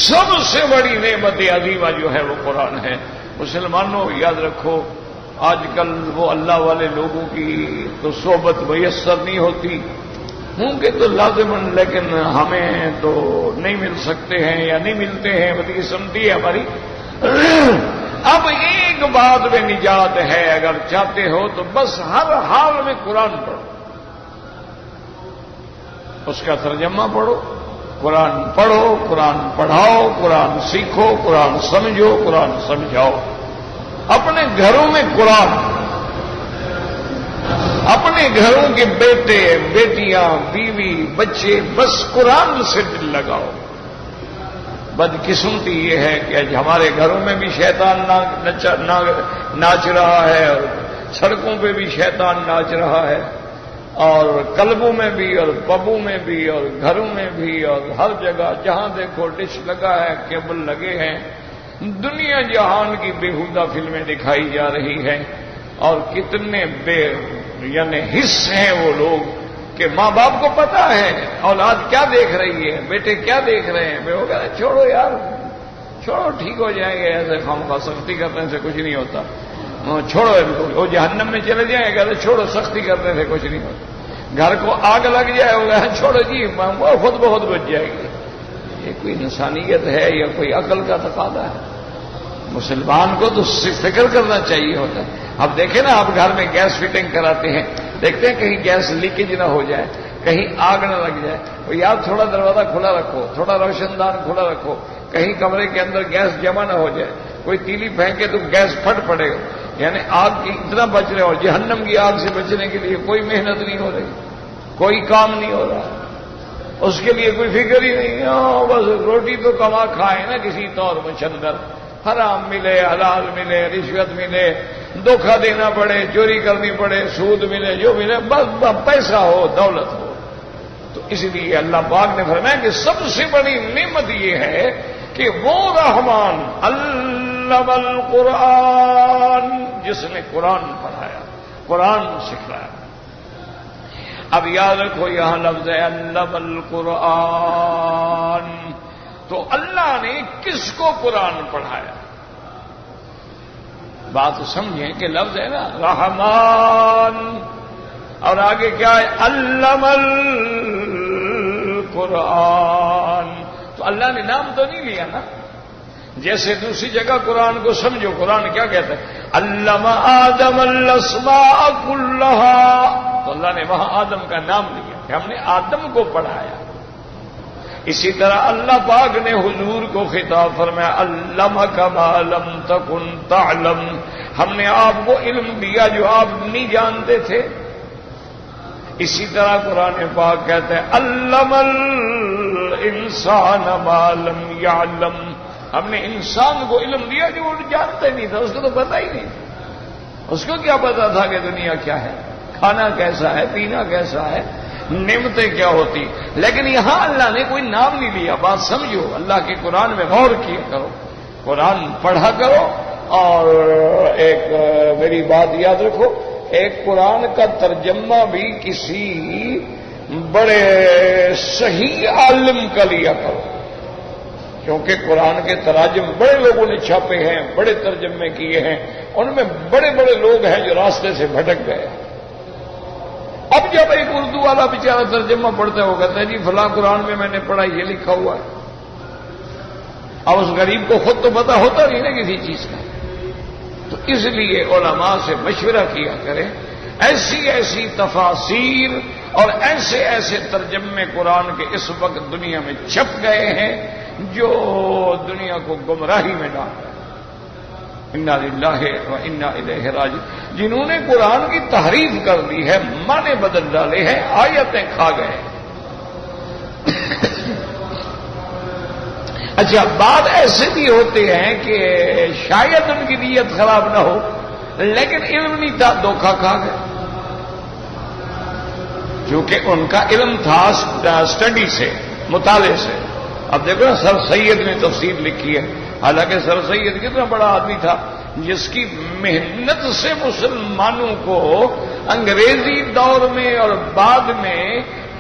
سب سے بڑی نعمت عظیمہ جو ہے وہ قرآن ہے. مسلمانوں یاد رکھو آج کل وہ اللہ والے لوگوں کی تو صحبت میسر نہیں ہوتی، ہوں کہ تو لازماً، لیکن ہمیں تو نہیں مل سکتے ہیں یا نہیں ملتے ہیں، بدقسمتی ہے ہماری. اب ایک بات میں نجات ہے، اگر چاہتے ہو تو بس ہر حال میں قرآن پڑھو، اس کا ترجمہ پڑھو، قرآن پڑھو، قرآن پڑھاؤ، قرآن سیکھو، قرآن سمجھو، قرآن سمجھاؤ. اپنے گھروں میں قرآن، اپنے گھروں کے بیٹے بیٹیاں بیوی بچے بس قرآن سے دل لگاؤ. بدقسمتی یہ ہے کہ آج ہمارے گھروں میں بھی شیطان ناچ رہا ہے، اور سڑکوں پہ بھی شیطان ناچ رہا ہے، اور کلبوں میں بھی، اور پبوں میں بھی، اور گھروں میں بھی، اور ہر جگہ جہاں دیکھو ڈش لگا ہے، کیبل لگے ہیں. دنیا جہان کی بےہودہ فلمیں دکھائی جا رہی ہیں. اور کتنے یعنی حص ہیں وہ لوگ کہ ماں باپ کو پتا ہے اولاد کیا دیکھ رہی ہے، بیٹے کیا دیکھ رہے ہیں. وہ کہتے ہیں چھوڑو یار، چھوڑو ٹھیک ہو جائیں گے، ایسے خامخواہ سختی کرنے سے کچھ نہیں ہوتا، چھوڑو وہ جہنم میں چلے جائیں. کہتے چھوڑو سختی کرنے سے کچھ نہیں ہوتا. گھر کو آگ لگ جائے ہوگا، چھوڑو جی وہ خود بخود بچ جائے گی. یہ کوئی انسانیت ہے یا کوئی عقل کا تقاضا ہے؟ مسلمان کو تو فکر کرنا چاہیے ہوتا ہے. اب دیکھیں نا، آپ گھر میں گیس فٹنگ کراتے ہیں، دیکھتے ہیں کہیں گیس لیکیج نہ ہو جائے، کہیں آگ نہ لگ جائے. یار تھوڑا دروازہ کھلا رکھو، تھوڑا روشن دان کھلا رکھو، کہیں کمرے کے اندر گیس جمع نہ ہو جائے. کوئی تیلی پھینکے تو گیس پھٹ پڑے گا. یعنی آگ کی اتنا بچ رہے، اور جہنم کی آگ سے بچنے کے لیے کوئی محنت نہیں ہو رہی، کوئی کام نہیں ہو رہا، اس کے لیے کوئی فکر ہی نہیں. بس روٹی تو کما کھائے نا کسی طور مشندر، حرام ملے حلال ملے، رشوت ملے، دھوکہ دینا پڑے، چوری کرنی پڑے، سود ملے، جو ملے، بس پیسہ ہو، دولت ہو. تو اس لیے اللہ پاک نے فرمایا کہ سب سے بڑی نعمت یہ ہے کہ وہ رحمان علم القرآن، جس نے قرآن پڑھایا، قرآن سکھلایا. اب یاد رکھو یہاں لفظ ہے علم القرآن، تو اللہ نے کس کو قرآن پڑھایا؟ بات سمجھیں کہ لفظ ہے نا رحمان، اور آگے کیا ہے علم القرآن، تو اللہ نے نام تو نہیں لیا نا. جیسے دوسری جگہ قرآن کو سمجھو، قرآن کیا کہتا ہے علم آدم الاسماء کلھا، تو اللہ نے وہاں آدم کا نام لیا کہ ہم نے آدم کو پڑھایا. اسی طرح اللہ پاک نے حضور کو خطاب فرمایا علمک ما لم تکن تعلم، ہم نے آپ کو علم دیا جو آپ نہیں جانتے تھے. اسی طرح قرآن پاک کہتے ہیں علم الانسان ما لم یعلم، ہم نے انسان کو علم دیا جو وہ جانتا ہی نہیں تھا، اس کو تو پتہ ہی نہیں تھا. اس کو کیا پتا تھا کہ دنیا کیا ہے، کھانا کیسا ہے، پینا کیسا ہے، نعمتیں کیا ہوتی. لیکن یہاں اللہ نے کوئی نام نہیں لیا. بات سمجھو، اللہ کے قرآن میں غور کیا کرو، قرآن پڑھا کرو. اور ایک میری بات یاد رکھو، ایک قرآن کا ترجمہ بھی کسی بڑے صحیح عالم کا لیا کرو، کیونکہ قرآن کے تراجم بڑے لوگوں نے چھاپے ہیں، بڑے ترجمے کیے ہیں، ان میں بڑے بڑے لوگ ہیں جو راستے سے بھٹک گئے. اب جب ایک اردو والا بیچارہ ترجمہ پڑھتا ہے وہ کہتا ہے جی فلاں قرآن میں میں نے پڑھا یہ لکھا ہوا ہے. اب اس غریب کو خود تو پتا ہوتا نہیں نا کسی چیز کا. تو اس لیے علماء سے مشورہ کیا کریں، ایسی ایسی تفاسیر اور ایسے ایسے ترجمے قرآن کے اس وقت دنیا میں چھپ گئے ہیں جو دنیا کو گمراہی میں ڈال رہے ہیں. انا للہ و انا الیہ راجعون. جنہوں نے قرآن کی تحریف کر دی ہے، معنی بدل ڈالے ہیں، آیتیں کھا گئے. اچھا بات ایسے بھی ہوتے ہیں کہ شاید ان کی نیت خراب نہ ہو لیکن علم نہیں تھا، دھوکہ کھا گئے. کیونکہ ان کا علم تھا اسٹڈی سے، مطالعے سے. اب دیکھو نا سر سید نے تفسیر لکھی ہے، حالانکہ سر سید کتنا بڑا آدمی تھا جس کی محنت سے مسلمانوں کو انگریزی دور میں اور بعد میں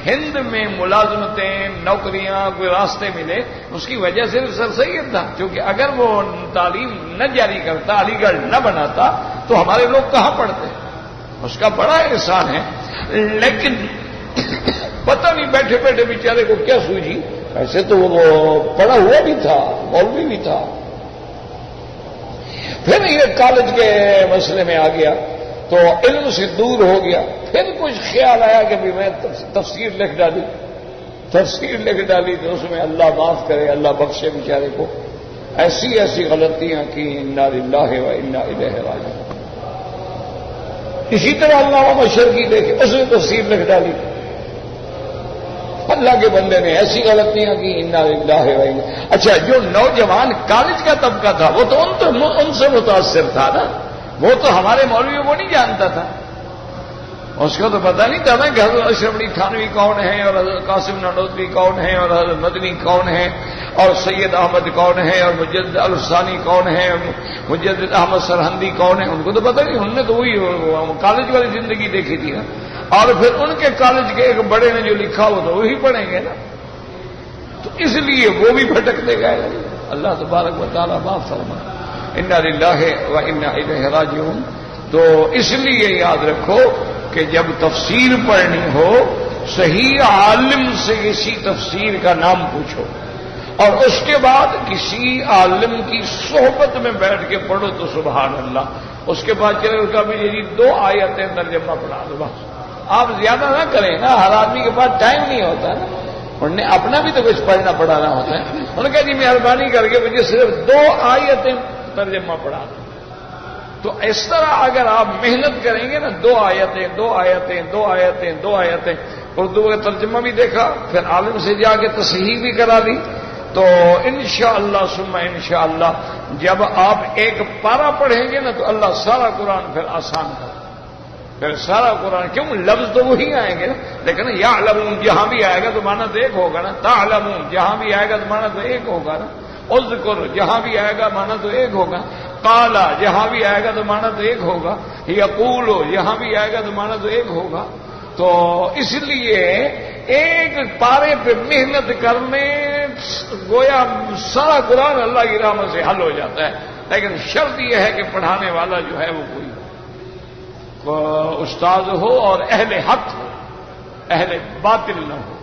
ہند میں ملازمتیں، نوکریاں، کوئی راستے ملے. اس کی وجہ صرف سر سید تھا، کیونکہ اگر وہ تعلیم نہ جاری کرتا، علی گڑھ نہ بناتا تو ہمارے لوگ کہاں پڑھتے. اس کا بڑا احسان ہے. لیکن پتہ نہیں بیٹھے بیٹھے بیچارے کو کیا سوجھی. ایسے تو وہ پڑھا ہوا بھی تھا، مولوی بھی تھا. پھر یہ کالج کے مسئلے میں آ گیا تو علم سے دور ہو گیا. پھر کچھ خیال آیا کہ بھی میں تفسیر لکھ ڈالی. تفسیر لکھ ڈالی تو اس میں اللہ معاف کرے، اللہ بخشے بیچارے کو. ایسی ایسی غلطیاں کی، انا للہ و انا الیہ راجعون. اسی طرح علامہ مشرقی دیکھے، اس نے تفسیر لکھ ڈالی. اللہ کے بندے نے ایسی غلطیاں کی، انا للہ و انا. اچھا جو نوجوان کالج کا طبقہ تھا وہ تو ان سے متاثر تھا نا. وہ تو ہمارے مولوی وہ نہیں جانتا تھا، اس کو تو پتہ نہیں تھا نا کہ حضرت اشرف علی تھانوی کون ہے اور حضرت قاسم نانوتوی کون ہے اور حضرت مدنی کون ہے اور سید احمد کون ہے اور مجدد الفسانی کون ہے اور مجدد احمد سرہندی کون ہے. ان کو تو پتہ نہیں، انہوں نے تو وہی کالج والی زندگی دیکھی تھی نا. اور پھر ان کے کالج کے ایک بڑے نے جو لکھا ہو تو وہی پڑھیں گے نا. تو اس لیے وہ بھی بھٹکتے گئے. اللہ تبارک و تعالیٰ معاف فرمائے. انا للہ و انا الیہ راجعون. تو اس لیے یاد رکھو کہ جب تفسیر پڑھنی ہو صحیح عالم سے کسی تفسیر کا نام پوچھو اور اس کے بعد کسی عالم کی صحبت میں بیٹھ کے پڑھو تو سبحان اللہ. اس کے بعد چلے اس کا بھی یہی 2 آیتیں ترجمہ پڑھا دو بس. آپ زیادہ نہ کریں نا، ہر آدمی کے پاس ٹائم نہیں ہوتا نا. انہوں نے اپنا بھی تو کچھ پڑھنا پڑھانا ہوتا ہے. انہوں نے کہا جی مہربانی کر کے مجھے صرف 2 آیتیں ترجمہ پڑھا دو. تو اس طرح اگر آپ محنت کریں گے نا، 2 آیتیں 2 آیتیں 2 آیتیں 2 آیتیں، اردو کا ترجمہ بھی دیکھا، پھر عالم سے جا کے تصحیح بھی کرا لی، تو انشاءاللہ ثم انشاءاللہ جب آپ ایک پارہ پڑھیں گے نا تو اللہ سارا قرآن پھر آسان کر. پھر سارا قرآن کیوں لفظ تو وہی آئیں گے نا، لیکن یعلمون جہاں بھی آئے گا تو معنی تو ایک ہوگا نا. تعلمون جہاں بھی آئے گا تو معنی تو ایک ہوگا نا. اذکر جہاں بھی آئے گا معنی تو ایک ہوگا. قال جہاں بھی آئے گا تو معنی تو ایک ہوگا. یقول جہاں بھی آئے گا تو معنی تو ایک ہوگا. تو اس لیے ایک پارے پہ محنت کرنے گویا سارا قرآن اللہ کی رحمت سے حل ہو جاتا ہے، لیکن شرط یہ ہے کہ پڑھانے والا جو ہے وہ کوئی استاد ہو اور اہل حق ہو، اہل باطل نہ ہو،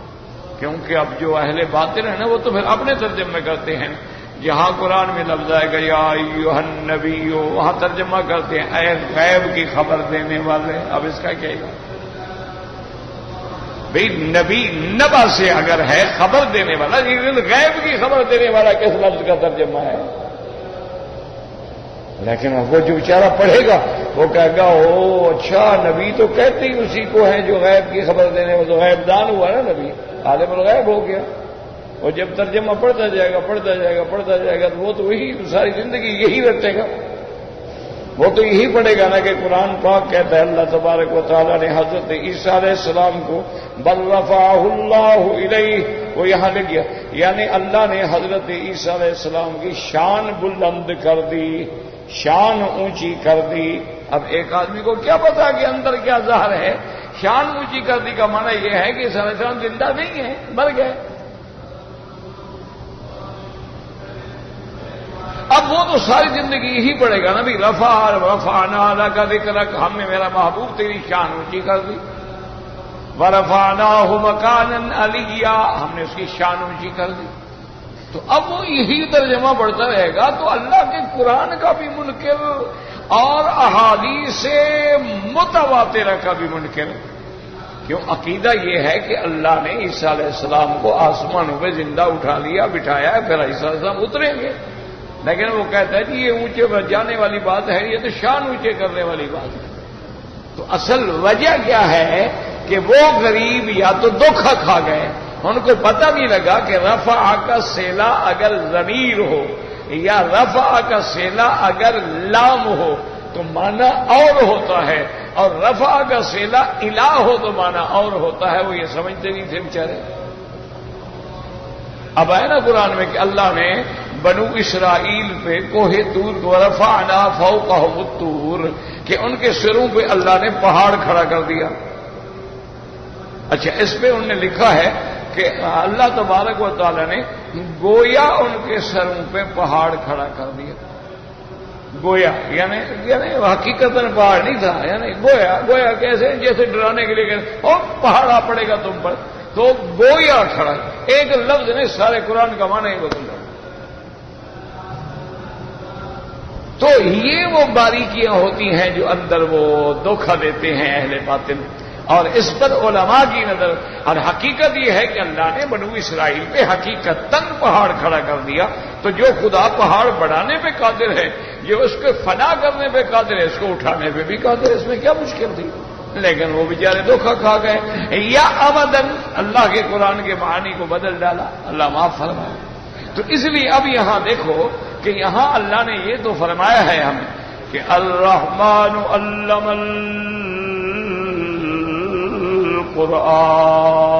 کیونکہ اب جو اہل باطل ہیں نا وہ تو پھر اپنے ترجمے کرتے ہیں، جہاں قرآن میں لفظ آئے گا یا ایھا النبی، وہاں ترجمہ کرتے ہیں اے غیب کی خبر دینے والے۔ اب اس کا کیا ہے بھئی، نبی نبا سے اگر ہے خبر دینے والا، لیکن غیب کی خبر دینے والا کس لفظ کا ترجمہ ہے؟ لیکن وہ جو بیچارہ پڑھے گا وہ کہے گا او اچھا، نبی تو کہتے ہی اسی کو ہے جو غیب کی خبر دینے والا، تو غیب دان ہوا نا نبی، عالم الغیب ہو گیا۔ اور جب ترجمہ پڑھتا جائے گا تو وہ تو وہی ساری زندگی یہی رکھے گا، وہ تو یہی پڑھے گا نا کہ قرآن پاک کہتا ہے اللہ تبارک و تعالیٰ نے حضرت عیسیٰ علیہ السلام کو بل رفعہ اللہ الیہ، وہ یہاں لکھ گیا، یعنی اللہ نے حضرت عیسیٰ علیہ السلام کی شان بلند کر دی، شان اونچی کر دی۔ اب ایک آدمی کو کیا پتا کہ اندر کیا ظاہر ہے؟ شان اونچی کر دی کا معنی یہ ہے کہ عیسیٰ علیہ السلام زندہ نہیں ہے، مر گئے۔ اب وہ تو ساری زندگی یہی پڑے گا نا بھی رفعنا لک ذکرک، ہم نے میرا محبوب تیری شان اونچی کر دی، ورفعناہ مکانا علیا، ہم نے اس کی شان اونچی کر دی۔ تو اب وہ یہی ترجمہ پڑھتا رہے گا تو اللہ کے قرآن کا بھی منکر اور احادیث متواترہ کا بھی منکر، کیوں؟ عقیدہ یہ ہے کہ اللہ نے عیسیٰ علیہ السلام کو آسمانوں پہ زندہ اٹھا لیا، بٹھایا ہے، پھر عیسیٰ علیہ السلام اتریں گے، لیکن وہ کہتا ہے کہ یہ اونچے پر جانے والی بات ہے، یہ تو شان اونچے کرنے والی بات ہے۔ تو اصل وجہ کیا ہے کہ وہ غریب یا تو دھوکہ کھا گئے، ان کو پتہ نہیں لگا کہ رفع کا صلہ اگر ضمیر ہو یا رفع کا صلہ اگر لام ہو تو معنی اور ہوتا ہے، اور رفع کا صلہ الہ ہو تو معنی اور ہوتا ہے، وہ یہ سمجھتے نہیں تھے بیچارے۔ اب آئے نا قرآن میں کہ اللہ نے بنو اسرائیل پہ کوہ طور کو رفعنا فوقہم الطور، کہ ان کے سروں پہ اللہ نے پہاڑ کھڑا کر دیا۔ اچھا، اس پہ انہوں نے لکھا ہے کہ اللہ تبارک و تعالی نے گویا ان کے سروں پہ پہاڑ کھڑا کر دیا، گویا یعنی حقیقت پہاڑ نہیں تھا، یعنی گویا کیسے؟ جیسے ڈرانے کے لیے کہتے او پہاڑ آ پڑے گا تم پر، تو گویا کھڑا، ایک لفظ نے سارے قرآن کا معنی ہی بدل دیا۔ تو یہ وہ باریکیاں ہوتی ہیں جو اندر وہ دھوکہ دیتے ہیں اہل باطل، اور اس پر علماء کی نظر، اور حقیقت یہ ہے کہ اللہ نے بنو اسرائیل پہ حقیقتاً پہاڑ کھڑا کر دیا، تو جو خدا پہاڑ بڑھانے پہ قادر ہے، جو اس کو فنا کرنے پہ قادر ہے، اس کو اٹھانے پہ بھی قادر ہے، اس میں کیا مشکل تھی؟ لیکن وہ بیچارے دھوکہ کھا گئے، یا ابداً اللہ کے قرآن کے معانی کو بدل ڈالا، اللہ معاف فرمائے۔ تو اس لیے اب یہاں دیکھو کہ یہاں اللہ نے یہ تو فرمایا ہے ہمیں کہ الرحمن علم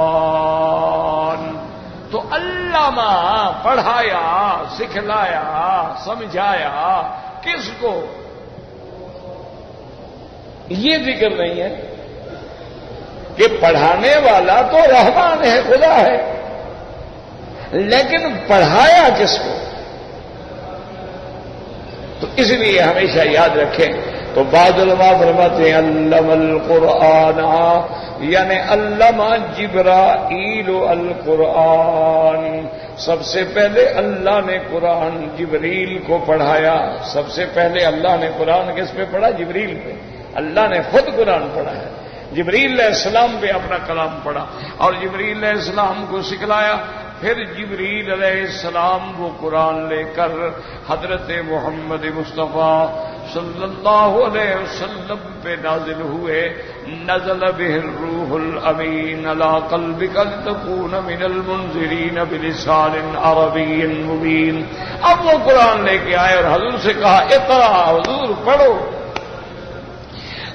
القرآن، تو علامہ پڑھایا، سکھلایا، سمجھایا، کس کو؟ یہ ذکر نہیں ہے کہ پڑھانے والا تو رحمان ہے، خدا ہے، لیکن پڑھایا کس کو؟ تو اس لیے ہمیشہ یاد رکھیں، تو بعض علماء فرماتے ہیں علم القرآن، یعنی علامہ جبرائیل القرآن، سب سے پہلے اللہ نے قرآن جبریل کو پڑھایا، سب سے پہلے اللہ نے قرآن کس پہ پڑھا؟ جبریل پہ، اللہ نے خود قرآن پڑھا ہے، جبریل علیہ السلام پہ اپنا کلام پڑھا اور جبریل علیہ السلام کو سکھلایا، پھر جبریل علیہ السلام وہ قرآن لے کر حضرت محمد مصطفیٰ صلی اللہ علیہ وسلم پہ نازل ہوئے، نزل بہ الروح الامین علی قلبک لتکون من المنذرین بلسان عربی مبین۔ اب وہ قرآن لے کے آئے اور حضور سے کہا اقرا، حضور پڑھو۔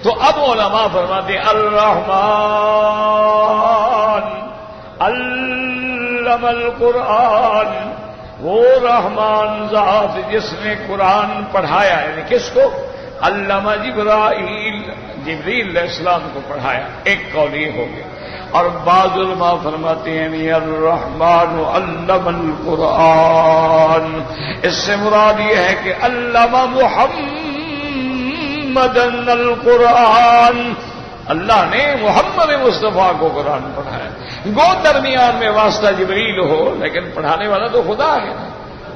تو اب علماء فرماتے ہیں الرحمن علم القرآن، وہ رحمان ذات جس نے قرآن پڑھایا، یعنی کس کو؟ علامہ جبرائیل، جبریل علیہ السلام کو پڑھایا، ایک قول یہ ہو گیا۔ اور بعض علماء فرماتے ہیں الرحمن علم القرآن، اس سے مراد یہ ہے کہ علم محمدن القرآن، اللہ نے محمد مصطفیٰ کو قرآن پڑھایا۔ گو درمیان میں واسطہ جبریل ہو، لیکن پڑھانے والا تو خدا ہے نا،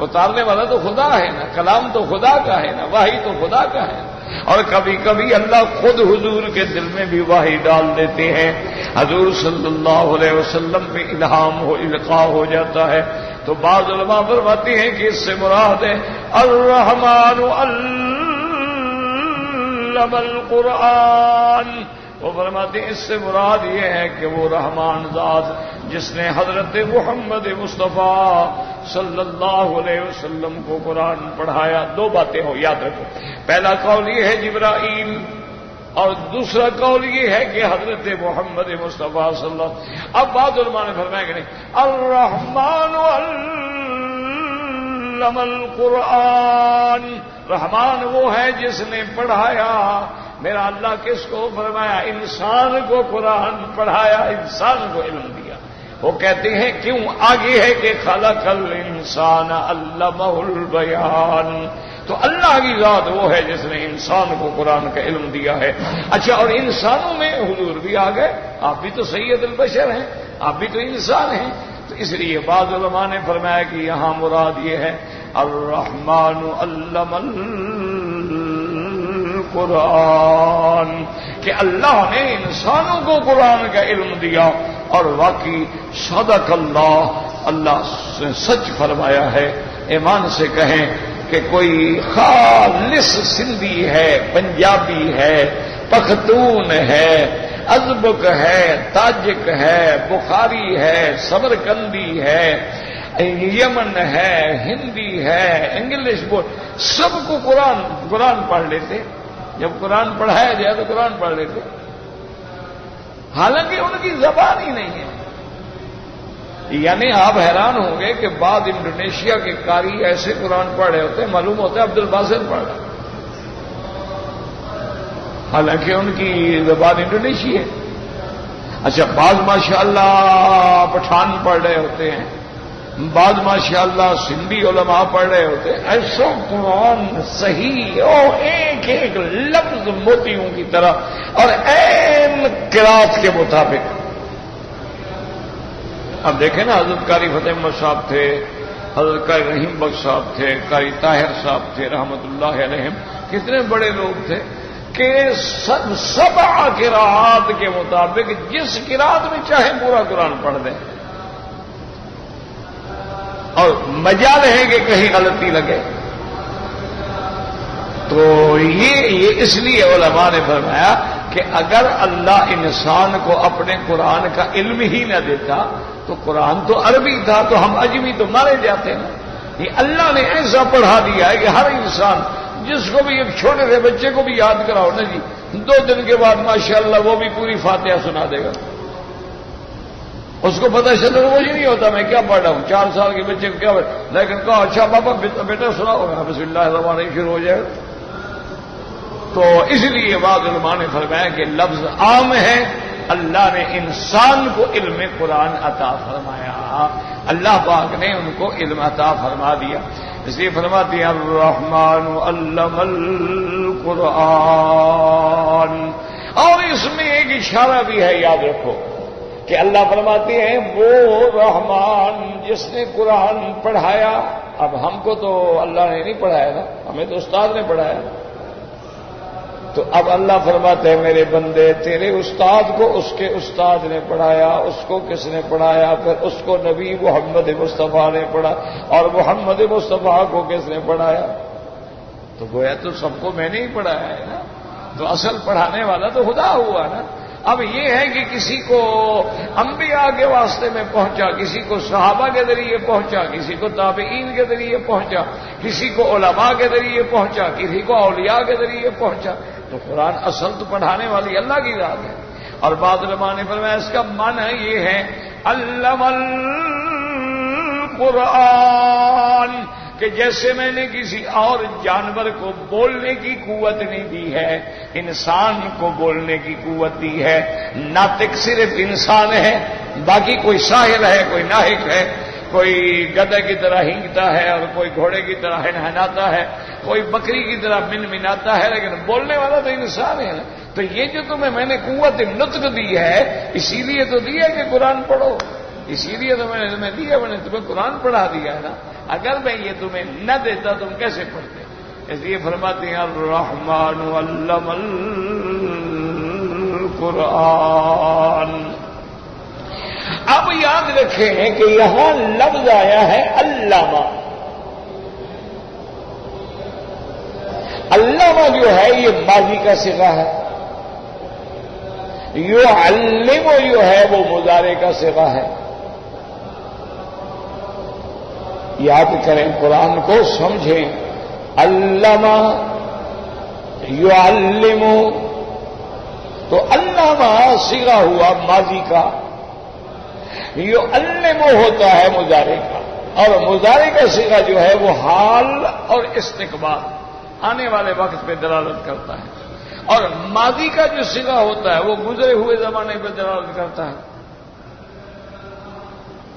اتارنے والا تو خدا ہے نا، کلام تو خدا کا ہے نا، وحی تو خدا کا ہے نا۔ اور کبھی کبھی اللہ خود حضور کے دل میں بھی وحی ڈال دیتے ہیں، حضور صلی اللہ علیہ وسلم پہ الہام ہو، القاء ہو جاتا ہے۔ تو بعض علماء فرماتے ہیں کہ اس سے مراد ہے الرحمن علم القرآن، وہ فرماتے ہیں اس سے مراد یہ ہے کہ وہ رحمان ذات جس نے حضرت محمد مصطفیٰ صلی اللہ علیہ وسلم کو قرآن پڑھایا۔ دو باتیں ہو، یاد رکھو، پہلا قول یہ ہے جبرائیل، اور دوسرا قول یہ ہے کہ حضرت محمد مصطفیٰ صلی اللہ علیہ وسلم۔ اب بعض علماء نے فرمایا کہ نہیں، الرحمن علم القرآن، رحمان وہ ہے جس نے پڑھایا، میرا اللہ کس کو فرمایا؟ انسان کو قرآن پڑھایا، انسان کو علم دیا۔ وہ کہتے ہیں کیوں؟ آگے ہے کہ خلق الانسان علمہ البیان، تو اللہ کی ذات وہ ہے جس نے انسان کو قرآن کا علم دیا ہے۔ اچھا، اور انسانوں میں حضور بھی آ گئے، آپ بھی تو سید البشر ہیں، آپ بھی تو انسان ہیں۔ تو اس لیے بعض علماء نے فرمایا کہ یہاں مراد یہ ہے الرحمن علم القرآن، کہ اللہ نے انسانوں کو قرآن کا علم دیا۔ اور واقعی صدق اللہ، اللہ نے سچ فرمایا ہے۔ ایمان سے کہیں کہ کوئی خالص سندھی ہے، پنجابی ہے، پختون ہے، ازبک ہے، تاجک ہے، بخاری ہے، سمرقندی ہے، یمن ہے، ہندی ہے، انگلش بول، سب کو قرآن پڑھ لیتے۔ جب قرآن پڑھایا جائے تو قرآن پڑھ لیتے، حالانکہ ان کی زبان ہی نہیں ہے۔ یعنی آپ حیران ہوں گے کہ بعض انڈونیشیا کے قاری ایسے قرآن پڑھ رہے ہوتے ہیں، معلوم ہوتا ہے عبد الباسط پڑھ رہا، حالانکہ ان کی زبان انڈونیشی ہے۔ اچھا، بعض ماشاءاللہ پٹھان پڑھ رہے ہوتے ہیں، بعض ماشاءاللہ سندھی علماء پڑھ رہے ہوتے ہیں۔ ایسا قرآن صحیح اور ایک ایک لفظ موتیوں کی طرح اور عین قرات کے مطابق۔ اب دیکھیں نا، حضرت قاری فتح احمد صاحب تھے، حضرت قاری رحیم بخش صاحب تھے، قاری طاہر صاحب تھے رحمت اللہ علیہم، کتنے بڑے لوگ تھے کہ سبع قراءات کے مطابق جس قراءت میں چاہے پورا قرآن پڑھ دیں، اور مجال ہے کہ کہیں غلطی لگے۔ تو یہ اس لیے علماء نے فرمایا کہ اگر اللہ انسان کو اپنے قرآن کا علم ہی نہ دیتا تو قرآن تو عربی تھا، تو ہم اجمی تو مارے جاتے نا۔ یہ اللہ نے ایسا پڑھا دیا ہے کہ ہر انسان، جس کو بھی ایک چھوٹے سے بچے کو بھی یاد کراؤ نا جی، 2 دن کے بعد ماشاءاللہ وہ بھی پوری فاتحہ سنا دے گا۔ اس کو پتہ چلے وہ نہیں ہوتا میں کیا پڑھ رہا ہوں، 4 سال کے بچے کو کیا پڑھ، لیکن کہا اچھا بابا بیٹا سناؤ، بسم اللہ الرحمن الرحیم شروع ہو جائے۔ تو اس لیے بعض علماء نے فرمایا کہ لفظ عام ہے، اللہ نے انسان کو علم قرآن عطا فرمایا، اللہ پاک نے ان کو علم عطا فرما دیا۔ اس لیے فرماتے ہیں الرحمن علم القرآن۔ اور اس میں ایک اشارہ بھی ہے، یاد رکھو کہ اللہ فرماتے ہیں وہ رحمان جس نے قرآن پڑھایا۔ اب ہم کو تو اللہ نے نہیں پڑھایا نا، ہمیں تو استاد نے پڑھایا۔ تو اب اللہ فرماتے ہیں میرے بندے، تیرے استاد کو اس کے استاد نے پڑھایا، اس کو کس نے پڑھایا؟ پھر اس کو نبی محمد مصطفیٰ نے پڑھا، اور محمد مصطفیٰ کو کس نے پڑھایا؟ تو گویا تو سب کو میں نے ہی پڑھایا ہے نا، تو اصل پڑھانے والا تو خدا ہوا نا۔ اب یہ ہے کہ کسی کو انبیاء کے واسطے میں پہنچا، کسی کو صحابہ کے ذریعے پہنچا، کسی کو تابعین کے ذریعے پہنچا، کسی کو علماء کے ذریعے پہنچا، کسی کو اولیاء کے ذریعے پہنچا۔ تو قرآن اصل تو پڑھانے والی اللہ کی ذات ہے۔ اور بعض علماء نے فرمایا اس کا معنی یہ ہے علم القرآن، کہ کہ جیسے میں نے کسی اور جانور کو بولنے کی قوت نہیں دی ہے، انسان کو بولنے کی قوت دی ہے۔ ناطق صرف انسان ہے، باقی کوئی شاعر ہے، کوئی ناحق ہے، کوئی گدھے کی طرح ہینگتا ہے اور کوئی گھوڑے کی طرح ہنہناتا ہے، کوئی بکری کی طرح منمناتا ہے، لیکن بولنے والا تو انسان ہے نا۔ تو یہ جو تمہیں میں نے قوت نطق دی ہے، اسی لیے تو دیا کہ قرآن پڑھو، اسی لیے تو میں نے تمہیں دیا، میں نے تمہیں قرآن پڑھا دیا ہے نا۔ اگر میں یہ تمہیں نہ دیتا تم کیسے پڑھتے؟ اس لیے فرماتے ہیں الرحمن علم القرآن۔ اب یاد رکھیں کہ یہاں لفظ آیا ہے علامہ۔ علامہ جو ہے یہ ماضی کا صیغہ ہے، یعلم جو ہے وہ مضارع کا صیغہ ہے۔ یاد کریں، قرآن کو سمجھیں۔ علامہ یعلم، تو علامہ صیغہ ہوا ماضی کا، یعلم ہوتا ہے مضارع کا، اور مضارع کا صیغہ جو ہے وہ حال اور استقبال، آنے والے وقت پہ دلالت کرتا ہے، اور ماضی کا جو صیغہ ہوتا ہے وہ گزرے ہوئے زمانے پہ دلالت کرتا ہے۔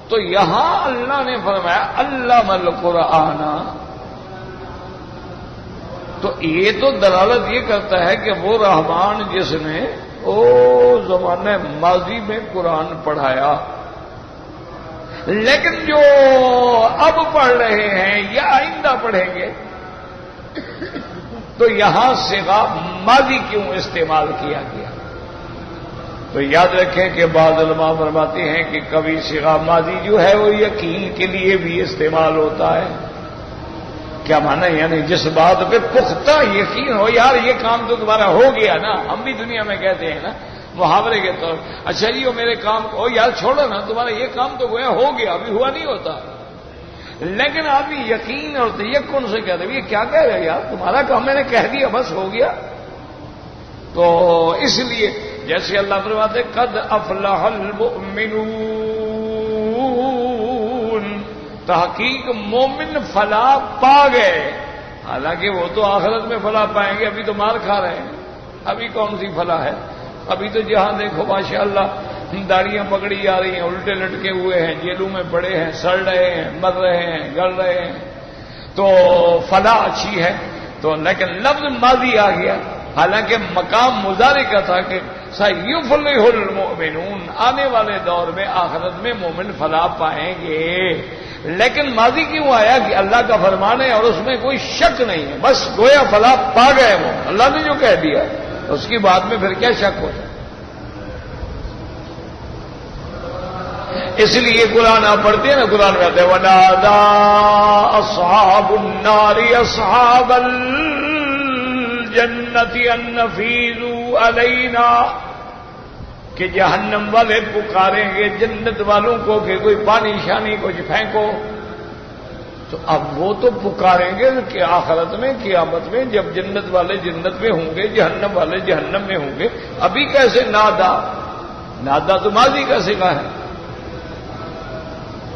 تو یہاں اللہ نے فرمایا علم القرآن، تو یہ تو دلالت یہ کرتا ہے کہ وہ رحمان جس نے زمانے ماضی میں قرآن پڑھایا، لیکن جو اب پڑھ رہے ہیں یا آئندہ پڑھیں گے، تو یہاں صیغہ ماضی کیوں استعمال کیا گیا؟ تو یاد رکھیں کہ بعض علماء فرماتے ہیں کہ کبھی صیغہ ماضی جو ہے وہ یقین کے لیے بھی استعمال ہوتا ہے۔ کیا مانا؟ یعنی جس بات پہ پختہ یقین ہو، یار یہ کام تو تمہارا ہو گیا نا۔ ہم بھی دنیا میں کہتے ہیں نا محاورے کے طور، اچھا جی وہ میرے کام کو یار چھوڑو نا، تمہارا یہ کام تو گویا ہو گیا، ابھی ہوا نہیں ہوتا، لیکن آدمی یقین اور تیقن سے کہتے ہیں یہ کیا کہہ رہے یار، تمہارا کام میں نے کہہ دیا بس ہو گیا۔ تو اس لیے جیسے اللہ فرماتے قد افلح المؤمنون، تحقیق مومن فلاح پا گئے، حالانکہ وہ تو آخرت میں فلاح پائیں گے، ابھی تو مار کھا رہے ہیں، ابھی کون سی فلاح ہے؟ ابھی تو جہاں دیکھو ماشاءاللہ داڑیاں پکڑی جا رہی ہیں، الٹے لٹکے ہوئے ہیں، جیلوں میں پڑے ہیں، سڑ رہے ہیں، مر رہے ہیں، گل رہے ہیں، تو فلاح اچھی ہے۔ تو لیکن لفظ ماضی آ گیا، حالانکہ مقام مضارع کا تھا کہ سیفلح المؤمنون، آنے والے دور میں آخرت میں مومن فلاح پائیں گے، لیکن ماضی کیوں آیا؟ کہ اللہ کا فرمان ہے اور اس میں کوئی شک نہیں ہے، بس گویا فلاح پا گئے وہ، اللہ نے جو کہہ دیا اس کی بات میں پھر کیا شک ہوتا ہے؟ اس لیے قرآن آپ پڑھتے ہیں نا، قرآن میں آتے ہیں وَنَادَى أَصْحَابُ النَّارِ أَصْحَابَ الْجَنَّةِ أَنْ نَفِيضُوا عَلَيْنَا، کہ جہنم والے پکاریں گے جنت والوں کو کہ کوئی پانی شانی کچھ پھینکو۔ تو اب وہ تو پکاریں گے کہ آخرت میں قیامت میں جب جنت والے جنت میں ہوں گے، جہنم والے جہنم میں ہوں گے، ابھی کیسے نادا؟ نادا تو ماضی کا صیغہ ہے۔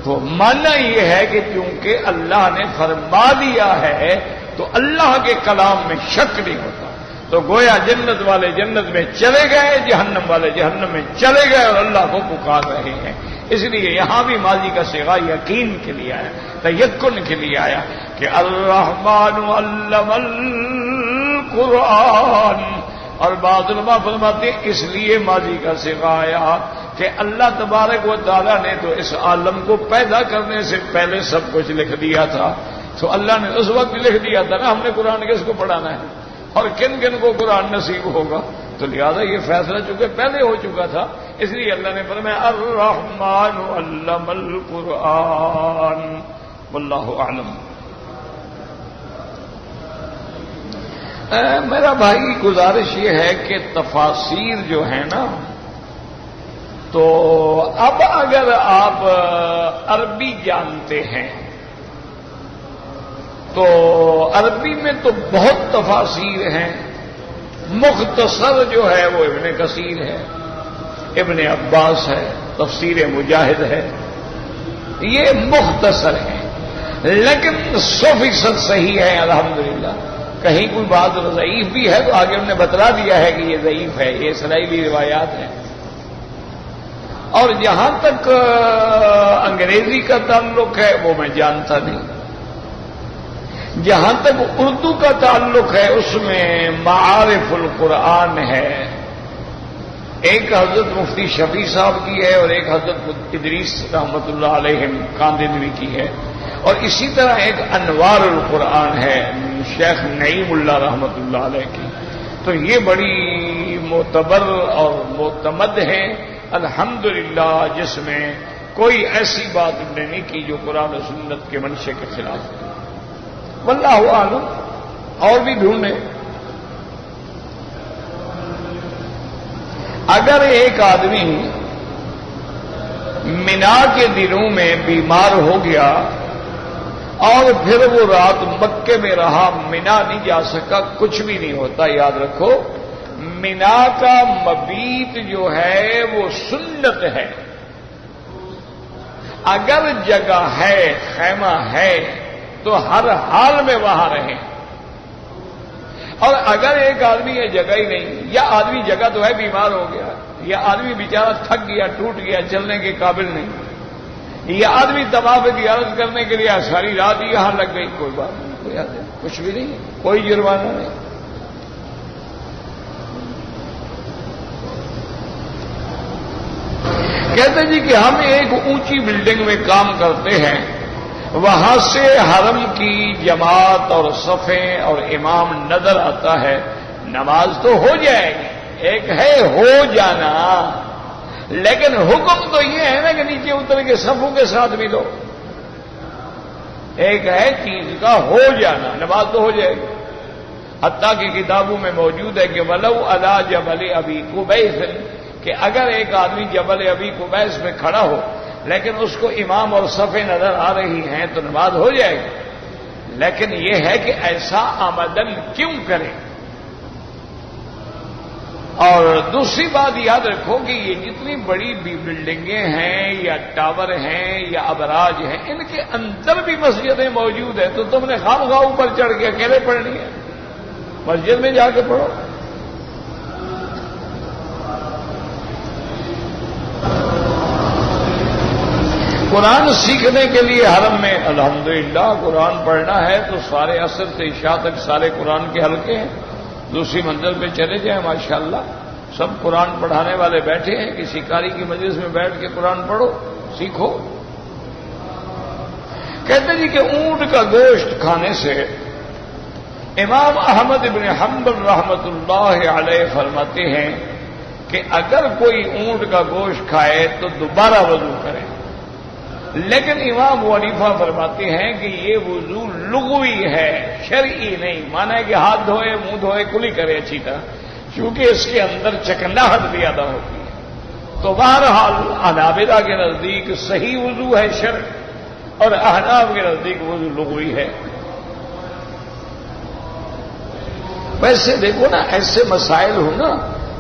تو ماننا یہ ہے کہ چونکہ اللہ نے فرما دیا ہے تو اللہ کے کلام میں شک نہیں ہوتا، تو گویا جنت والے جنت میں چلے گئے، جہنم والے جہنم میں چلے گئے اور اللہ کو پکار رہے ہیں۔ اس لیے یہاں بھی ماضی کا صیغہ یقین کے لیے آیا، تیقن کے لیے آیا کہ الرحمن علم القرآن، اور بعض علماء فرماتے ہیں اس لیے ماضی کا صیغہ آیا کہ اللہ تبارک و تعالیٰ نے تو اس عالم کو پیدا کرنے سے پہلے سب کچھ لکھ دیا تھا، تو اللہ نے اس وقت لکھ دیا تھا نا ہم نے قرآن کس کو پڑھانا ہے اور کن کن کو قرآن نصیب ہوگا، تو لہذا یہ فیصلہ چونکہ پہلے ہو چکا تھا، اس لیے اللہ نے فرمایا الرحمن علم القرآن واللہ اعلم۔ میرا بھائی گزارش یہ ہے کہ تفاسیر جو ہیں نا، تو اب اگر آپ عربی جانتے ہیں تو عربی میں تو بہت تفاسیر ہیں، مختصر جو ہے وہ ابن کثیر ہے، ابن عباس ہے، تفسیر مجاہد ہے، یہ مختصر ہیں، لیکن 100% صحیح ہے الحمدللہ. کہیں کوئی بات ضعیف بھی ہے تو آگے انہوں نے بتلا دیا ہے کہ یہ ضعیف ہے، یہ اسرائیلی روایات ہیں. اور جہاں تک انگریزی کا تعلق ہے وہ میں جانتا نہیں. جہاں تک اردو کا تعلق ہے اس میں معارف القرآن ہے، ایک حضرت مفتی شفیع صاحب کی ہے اور ایک حضرت ادریس رحمۃ اللہ علیہ کاندنوی کی ہے، اور اسی طرح ایک انوار القرآن ہے شیخ نعیم اللہ رحمۃ اللہ علیہ کی. تو یہ بڑی معتبر اور معتمد ہیں الحمدللہ، جس میں کوئی ایسی بات انہوں نے نہیں کی جو قرآن و سنت کے منشے کے خلاف ہے. واللہ اعلم، اور بھی ڈھونڈیں. اگر ایک آدمی مینا کے دنوں میں بیمار ہو گیا اور پھر وہ رات مکے میں رہا، مینا نہیں جا سکا، کچھ بھی نہیں ہوتا. یاد رکھو مینا کا مبیت جو ہے وہ سنت ہے. اگر جگہ ہے، خیمہ ہے تو ہر حال میں وہاں رہیں. اور اگر ایک آدمی یہ جگہ ہی نہیں، یا آدمی جگہ تو ہے بیمار ہو گیا، یا آدمی بیچارہ تھک گیا ٹوٹ گیا چلنے کے قابل نہیں، یا آدمی طواف زیارت کرنے کے لیے ساری رات یہاں لگ گئی، کوئی بات نہیں، کوئی کچھ بھی نہیں، کوئی جرمانہ نہیں. کہتے جی کہ ہم ایک اونچی بلڈنگ میں کام کرتے ہیں، وہاں سے حرم کی جماعت اور صفیں اور امام نظر آتا ہے، نماز تو ہو جائے گی. ایک ہے ہو جانا، لیکن حکم تو یہ ہے نا کہ نیچے اتر کے صفوں کے ساتھ ملو. ایک ہے چیز کا ہو جانا، نماز تو ہو جائے گی. حتیٰ کی کتابوں میں موجود ہے کہ ولو علی جبل ابی قبیس، کہ اگر ایک آدمی جبل ابی قبیس میں کھڑا ہو لیکن اس کو امام اور صفیں نظر آ رہی ہیں تو نماز ہو جائے گی. لیکن یہ ہے کہ ایسا آمدن کیوں کریں. اور دوسری بات یاد رکھو کہ یہ جتنی بڑی بلڈنگیں ہیں یا ٹاور ہیں یا ابراج ہیں، ان کے اندر بھی مسجدیں موجود ہیں. تو تم نے خامخواہ اوپر چڑھ کے اکیلے پڑھنی ہے، مسجد میں جا کے پڑھو. قرآن سیکھنے کے لیے حرم میں الحمدللہ قرآن پڑھنا ہے تو سارے عصر سے عشاء تک سارے قرآن کے حلقے ہیں. دوسری منزل پہ چلے جائیں ماشاءاللہ سب قرآن پڑھانے والے بیٹھے ہیں. کسی قاری کی مجلس میں بیٹھ کے قرآن پڑھو، سیکھو. کہتے جی کہ اونٹ کا گوشت کھانے سے امام احمد بن حنبل رحمۃ اللہ علیہ فرماتے ہیں کہ اگر کوئی اونٹ کا گوشت کھائے تو دوبارہ وضو کرے. لیکن امام ابو حنیفہ فرماتے ہیں کہ یہ وضو لغوی ہے، شرعی نہیں. مانا ہے کہ ہاتھ دھوئے، منہ دھوئے، کلی کرے اچھی طرح، کیونکہ اس کے اندر چکناہٹ زیادہ ہوتی ہے. تو بہرحال حنابلہ کے نزدیک صحیح وضو ہے شرع، اور احناف کے نزدیک وضو لغوی ہے. ویسے دیکھو نا ایسے مسائل ہو نا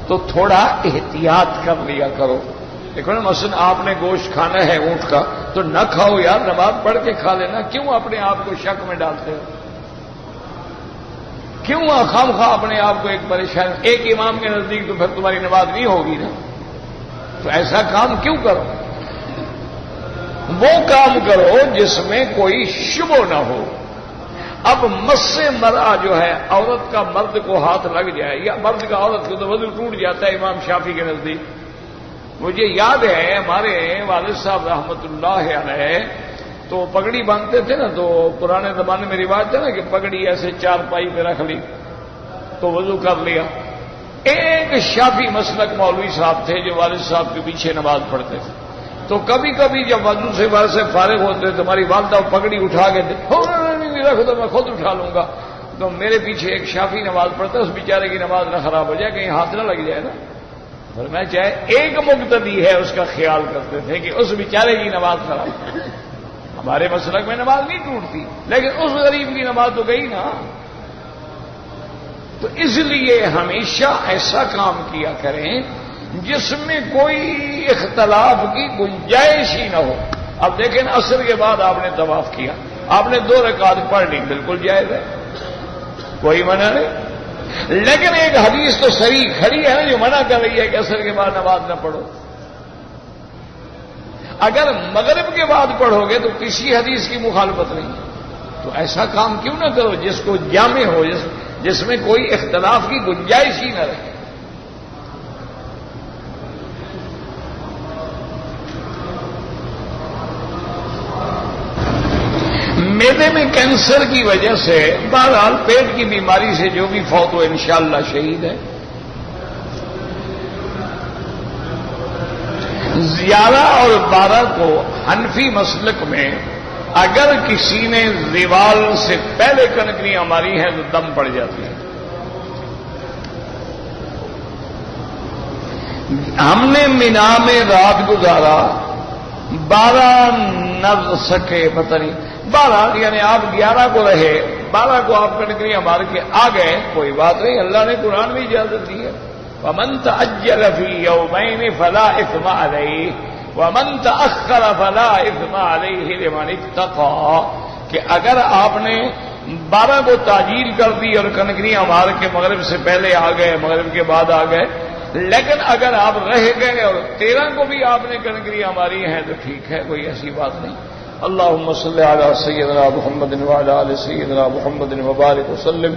تو تھوڑا احتیاط کر لیا کرو. دیکھو نا مثلا آپ نے گوشت کھانا ہے اونٹ کا تو نہ کھاؤ یار، نماز پڑھ کے کھا لینا. کیوں اپنے آپ کو شک میں ڈالتے ہو؟ کیوں خواہ اپنے آپ کو ایک پریشان؟ ایک امام کے نزدیک تو پھر تمہاری نماز نہیں ہوگی نا. تو ایسا کام کیوں کرو؟ وہ کام کرو جس میں کوئی شبہ نہ ہو. اب مس مر'a جو ہے عورت کا مرد کو ہاتھ لگ جائے یا مرد کا عورت کو، تو وضو ٹوٹ جاتا ہے امام شافعی کے نزدیک. مجھے یاد ہے ہمارے والد صاحب رحمۃ اللہ علیہ تو پگڑی باندھتے تھے نا، تو پرانے زمانے میں رواج تھا نا کہ پگڑی ایسے چار پائی پہ رکھ لی تو وضو کر لیا. ایک شافعی مسلک مولوی صاحب تھے جو والد صاحب کے پیچھے نماز پڑھتے تھے. تو کبھی کبھی جب وضو سے فارغ ہوتے تو ہماری والدہ پگڑی اٹھا کے رکھ دو میں خود اٹھا لوں گا. تو میرے پیچھے ایک شافعی نماز پڑھتا ہے، اس بیچارے کی نماز نہ خراب ہو جائے، کہیں ہاتھ نہ لگ جائے نا. اور میں چاہے ایک مقتدی ہے اس کا خیال کرتے تھے کہ اس بیچارے کی نماز خراب. ہمارے مسلک میں نماز نہیں ٹوٹتی، لیکن اس غریب کی نماز تو گئی نا. تو اس لیے ہمیشہ ایسا کام کیا کریں جس میں کوئی اختلاف کی گنجائش ہی نہ ہو. اب دیکھیں عصر کے بعد آپ نے طواف کیا، آپ نے 2 رکعت پڑھ لی، بالکل جائز ہے، کوئی منع نہیں۔ لیکن ایک حدیث تو صحیح کھڑی ہے نا جو منع کر رہی ہے کہ عصر کے بعد نماز نہ پڑھو۔ اگر مغرب کے بعد پڑھو گے تو کسی حدیث کی مخالفت نہیں، تو ایسا کام کیوں نہ کرو جس کو جامع ہو، جس میں کوئی اختلاف کی گنجائش ہی نہ رہے۔ معدے میں کینسر کی وجہ سے، بہرحال پیٹ کی بیماری سے جو بھی فوت ہو انشاءاللہ شہید ہے۔ 11 اور 12 کو حنفی مسلک میں اگر کسی نے زوال سے پہلے کنکریاں ماری ہیں تو دم پڑ جاتی ہے۔ ہم نے مینا میں رات گزارا، 12 نہ سکے، پتہ نہیں 12 یعنی آپ 11 کو رہے، 12 کو آپ کنکریاں مار کے آ گئے، کوئی بات نہیں، اللہ نے قرآن میں اجازت دی ہے۔ وَمَن تَعَجَّلَ فِي يَوْمَيْنِ فَلَا إِثْمَ عَلَيْهِ وَمَن تَأَخَّرَ فَلَا إِثْمَ عَلَيْهِ لِمَنِ اتَّقَىٰ، کہ اگر آپ نے 12 کو تعجیل کر دی اور کنکریاں مار کے مغرب سے پہلے آ گئے، مغرب کے بعد آ گئے، لیکن اگر آپ رہ گئے اور 13 کو بھی آپ نے کنکریاں ماری ہیں تو ٹھیک ہے، کوئی ایسی بات نہیں۔ اللهم صل على سيدنا محمد وعلى آل سيدنا محمد وبارك وسلم۔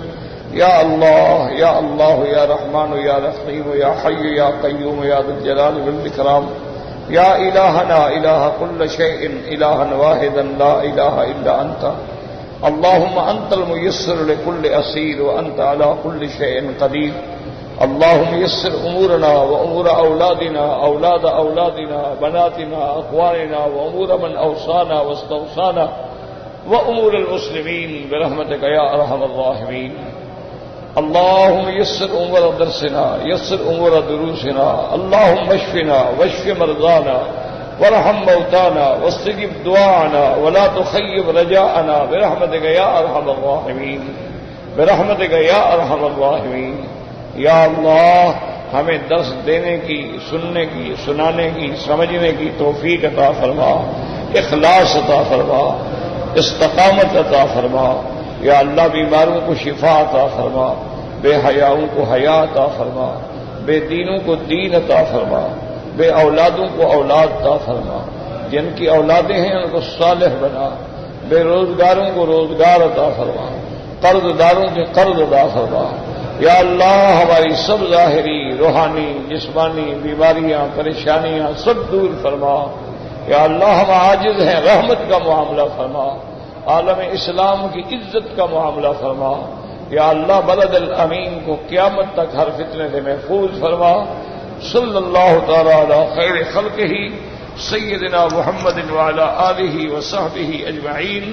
یا اللہ یا اللہ یا رحمان یا رحیم یا حی یا قیوم یا ذو الجلال والاکرام، یا الہنا الہ کل شیء الہا واحدا لا الہ الا انت، اللهم انت الميسر لكل اسیر وانت على كل شيء قدیر، اللهم يسر امورنا وامور اولادنا اولاد اولادنا بناتنا اخواننا وامور من اوصانا واستوصانا وامور المسلمین برحمتك یا ارحم الراحمین۔ اللهم يسر امور درسنا، يسر امور دروسنا، اللهم اشفنا واشف مرضانا وارحم موتانا واستجب دعانا ولا تخيب رجاءنا برحمتك يا ارحم الراحمين، برحمتك يا ارحم الراحمين۔ یا اللہ ہمیں درس دینے کی، سننے کی، سنانے کی، سمجھنے کی توفیق عطا فرما، اخلاص عطا فرما، استقامت عطا فرما۔ یا اللہ بیماروں کو شفا عطا فرما، بے حیاؤں کو حیا عطا فرما، بے دینوں کو دین عطا فرما، بے اولادوں کو اولاد عطا فرما، جن کی اولادیں ہیں ان کو صالح بنا، بے روزگاروں کو روزگار عطا فرما، قرض داروں کے قرض عطا فرما۔ یا اللہ ہماری سب ظاہری، روحانی، جسمانی بیماریاں، پریشانیاں سب دور فرما۔ یا اللہ ہم عاجز ہیں، رحمت کا معاملہ فرما، عالم اسلام کی عزت کا معاملہ فرما۔ یا اللہ بلد الامین کو قیامت تک ہر فتنے سے محفوظ فرما۔ صلی اللہ تعالی علی خیر خلقہ سیدنا محمد وعلی آلہ وصحبہ اجمعین۔